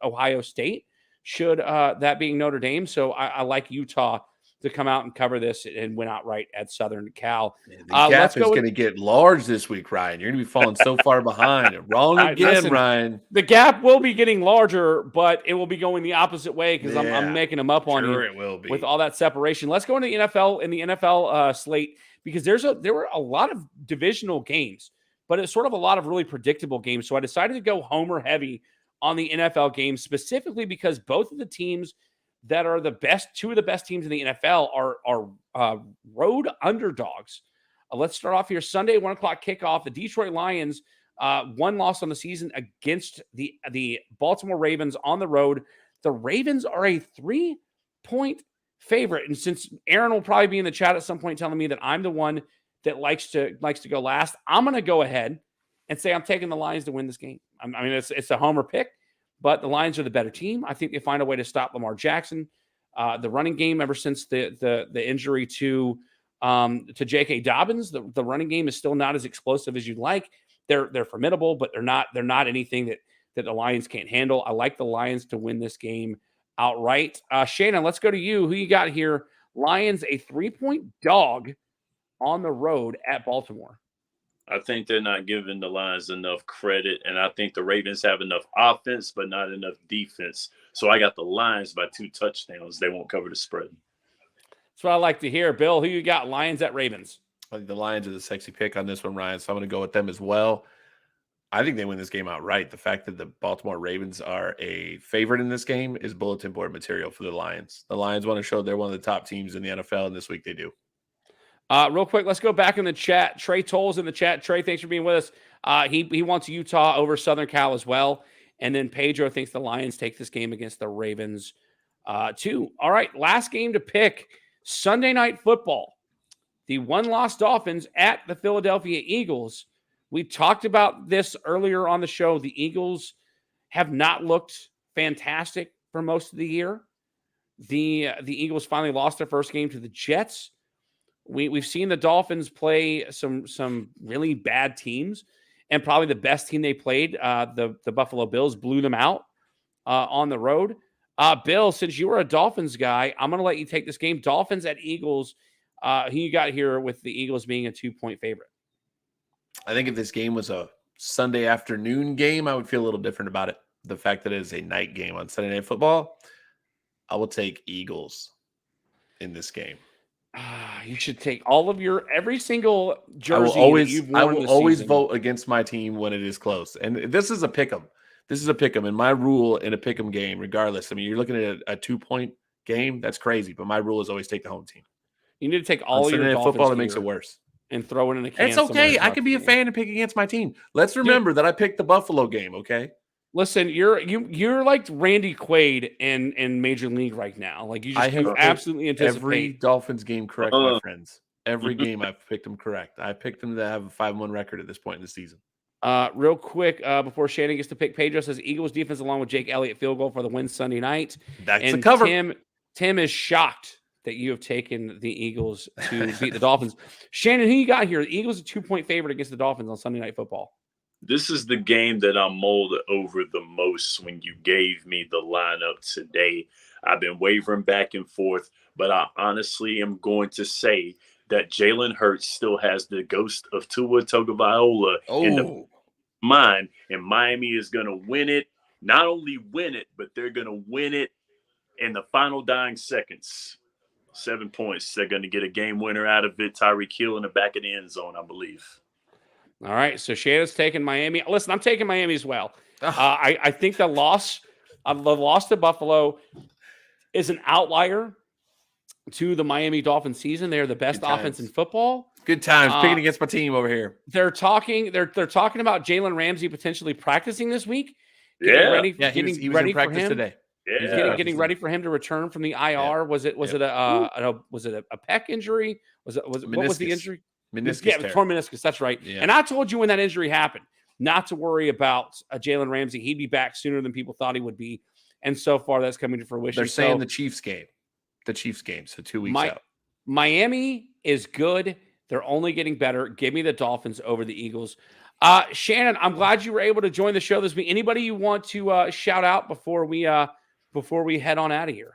Ohio State, should that being Notre Dame. So I like Utah to come out and cover this and win outright at Southern Cal. Man, the gap is going to get large this week, Ryan. You're going to be falling so far behind. Wrong again, listen, Ryan. The gap will be getting larger, but it will be going the opposite way because I'm making them up on you. It will be. With all that separation. Let's go into the NFL slate, because there were a lot of divisional games, but it's sort of a lot of really predictable games. So I decided to go homer heavy on the NFL games, specifically because both of the teams that are two of the best teams in the NFL are road underdogs. Let's start off here. Sunday, 1:00 kickoff. The Detroit Lions, one loss on the season against the Baltimore Ravens on the road. The Ravens are a 3-point favorite. And since Aaron will probably be in the chat at some point telling me that I'm the one that likes to go last, I'm going to go ahead and say I'm taking the Lions to win this game. I mean, it's a homer pick, but the Lions are the better team. I think they find a way to stop Lamar Jackson. The running game, ever since the injury to J.K. Dobbins, the running game is still not as explosive as you'd like. They're formidable, but they're not anything that the Lions can't handle. I like the Lions to win this game outright. Shannon, let's go to you. Who you got here? Lions, a 3-point dog on the road at Baltimore. I think they're not giving the Lions enough credit, and I think the Ravens have enough offense but not enough defense. So I got the Lions by 2 touchdowns. They won't cover the spread. That's what I like to hear. Bill, who you got? Lions at Ravens. I think the Lions are the sexy pick on this one, Ryan, so I'm going to go with them as well. I think they win this game outright. The fact that the Baltimore Ravens are a favorite in this game is bulletin board material for the Lions. The Lions want to show they're one of the top teams in the NFL, and this week they do. Real quick, let's go back in the chat. Trey Toll's in the chat. Trey, thanks for being with us. He wants Utah over Southern Cal as well. And then Pedro thinks the Lions take this game against the Ravens too. All right, last game to pick. Sunday Night Football. The one-loss Dolphins at the Philadelphia Eagles. We talked about this earlier on the show. The Eagles have not looked fantastic for most of the year. The Eagles finally lost their first game to the Jets. We've seen the Dolphins play some really bad teams, and probably the best team they played, the Buffalo Bills, blew them out on the road. Bill, since you were a Dolphins guy, I'm going to let you take this game. Dolphins at Eagles. Who you got here with the Eagles being a 2-point favorite? I think if this game was a Sunday afternoon game, I would feel a little different about it. The fact that it is a night game on Sunday Night Football, I will take Eagles in this game. You should take all of every single I will jersey that always, you've I worn will this always season. vote against my team when it is close. And this is a pick'em. This is a pick'em. And my rule in a pick'em game, regardless, I mean, you're looking at a 2-point game. That's crazy. But my rule is always take the home team. You need to take On all your Sunday Night Dolphins Football, that gear makes it worse. and throw it in a can. It's somewhere okay. that's I not can be a you. fan and pick against my team. Let's remember that I picked the Buffalo game, okay? Listen, you're like Randy Quaid in Major League right now. Like you absolutely anticipate every Dolphins game correct, my friends. Every Mm-hmm. game I've picked them correct. I picked them to have a 5-1 record at this point in the season. Real quick, before Shannon gets to pick, Pedro says Eagles defense along with Jake Elliott field goal for the win Sunday night. That's and a cover. Tim is shocked that you have taken the Eagles to beat the Dolphins. Shannon, who you got here? The Eagles a 2-point favorite against the Dolphins on Sunday Night Football. This is the game that I mulled over the most when you gave me the lineup today. I've been wavering back and forth, but I honestly am going to say that Jalen Hurts still has the ghost of Tua Tagovailoa in the mind, and Miami is going to win it. Not only win it, but they're going to win it in the final dying seconds. 7 points. They're going to get a game winner out of it. Tyreek Hill in the back of the end zone, I believe. All right, so Shannon's taking Miami. Listen, I'm taking Miami as well. I think the loss to Buffalo is an outlier to the Miami Dolphins season. They're the best offense in football. Good times picking against my team over here. They're talking about Jalen Ramsey potentially practicing this week. He was in practice today. Getting ready for him to return from the IR. Yeah. Was it a pec injury? What was the injury? Meniscus. Torn meniscus. That's right. Yeah. And I told you when that injury happened, not to worry about Jalen Ramsey. He'd be back sooner than people thought he would be. And so far, that's coming to fruition. They're saying the Chiefs game. So 2 weeks out. Miami is good. They're only getting better. Give me the Dolphins over the Eagles. Shannon, I'm glad you were able to join the show this week. Anybody you want to shout out before we head on out of here?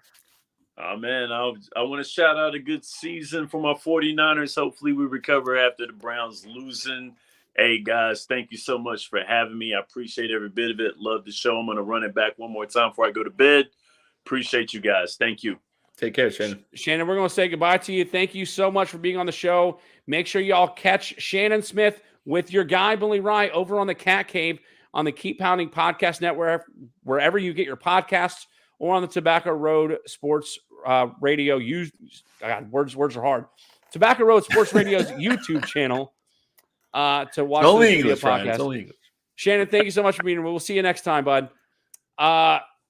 Oh, man, I want to shout out a good season for my 49ers. Hopefully we recover after the Browns losing. Hey, guys, thank you so much for having me. I appreciate every bit of it. Love the show. I'm going to run it back one more time before I go to bed. Appreciate you guys. Thank you. Take care, Shannon. Shannon, we're going to say goodbye to you. Thank you so much for being on the show. Make sure you all catch Shannon Smith with your guy, Billy Rye, over on the Cat Cave on the Keep Pounding Podcast Network, wherever you get your podcasts, or on the Tobacco Road Sports Radio. Words are hard. Tobacco Road Sports Radio's YouTube channel to watch the video podcast. Only English. Shannon, thank you so much for being here. We'll see you next time, bud.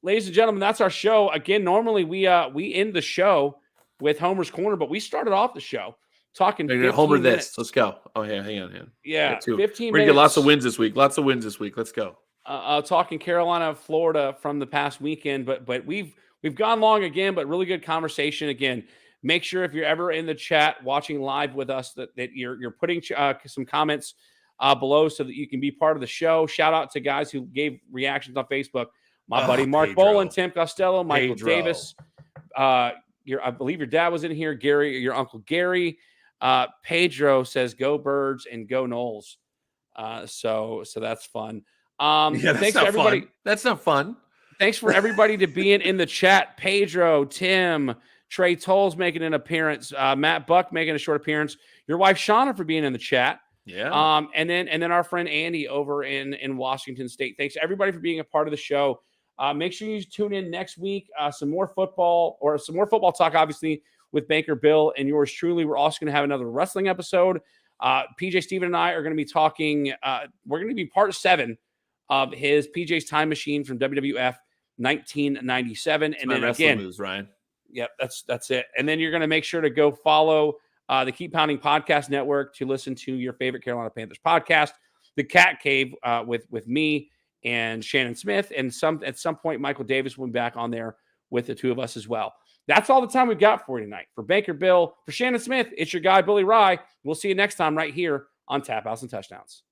Ladies and gentlemen, that's our show. Again, normally we end the show with Homer's Corner, but we started off the show talking 15 Homer minutes. this. Let's go. Oh, hang on. Yeah, 15 We're minutes. gonna get lots of wins this week. Let's go. Talking Carolina, Florida from the past weekend, but we've gone long again, but really good conversation again. Make sure if you're ever in the chat watching live with us that you're putting some comments below so that you can be part of the show. Shout out to guys who gave reactions on Facebook. My buddy Mark Boland, Tim Costello, Michael Davis. I believe your dad was in here. Gary, your uncle Gary. Pedro says, "Go Birds and go Knowles." So that's fun. Thanks to everybody. Fun. That's not fun. Thanks for everybody to being in the chat. Pedro, Tim, Trey Tolles making an appearance. Matt Buck making a short appearance. Your wife Shauna for being in the chat. Yeah. And then our friend Andy over in Washington State. Thanks to everybody for being a part of the show. Make sure you tune in next week. Some more football talk, obviously, with Banker Bill and yours truly. We're also going to have another wrestling episode. PJ Steven and I are going to be talking. We're going to be part 7 of his PJ's Time Machine from WWF 1997. That's and then wrestling again, moves, Ryan. Yep, that's it. And then you're going to make sure to go follow the Keep Pounding Podcast Network to listen to your favorite Carolina Panthers podcast, The Cat Cave, with me and Shannon Smith. And at some point, Michael Davis will be back on there with the two of us as well. That's all the time we've got for you tonight. For Banker Bill, for Shannon Smith, it's your guy, Billy Rye. We'll see you next time right here on Tap Outs and Touchdowns.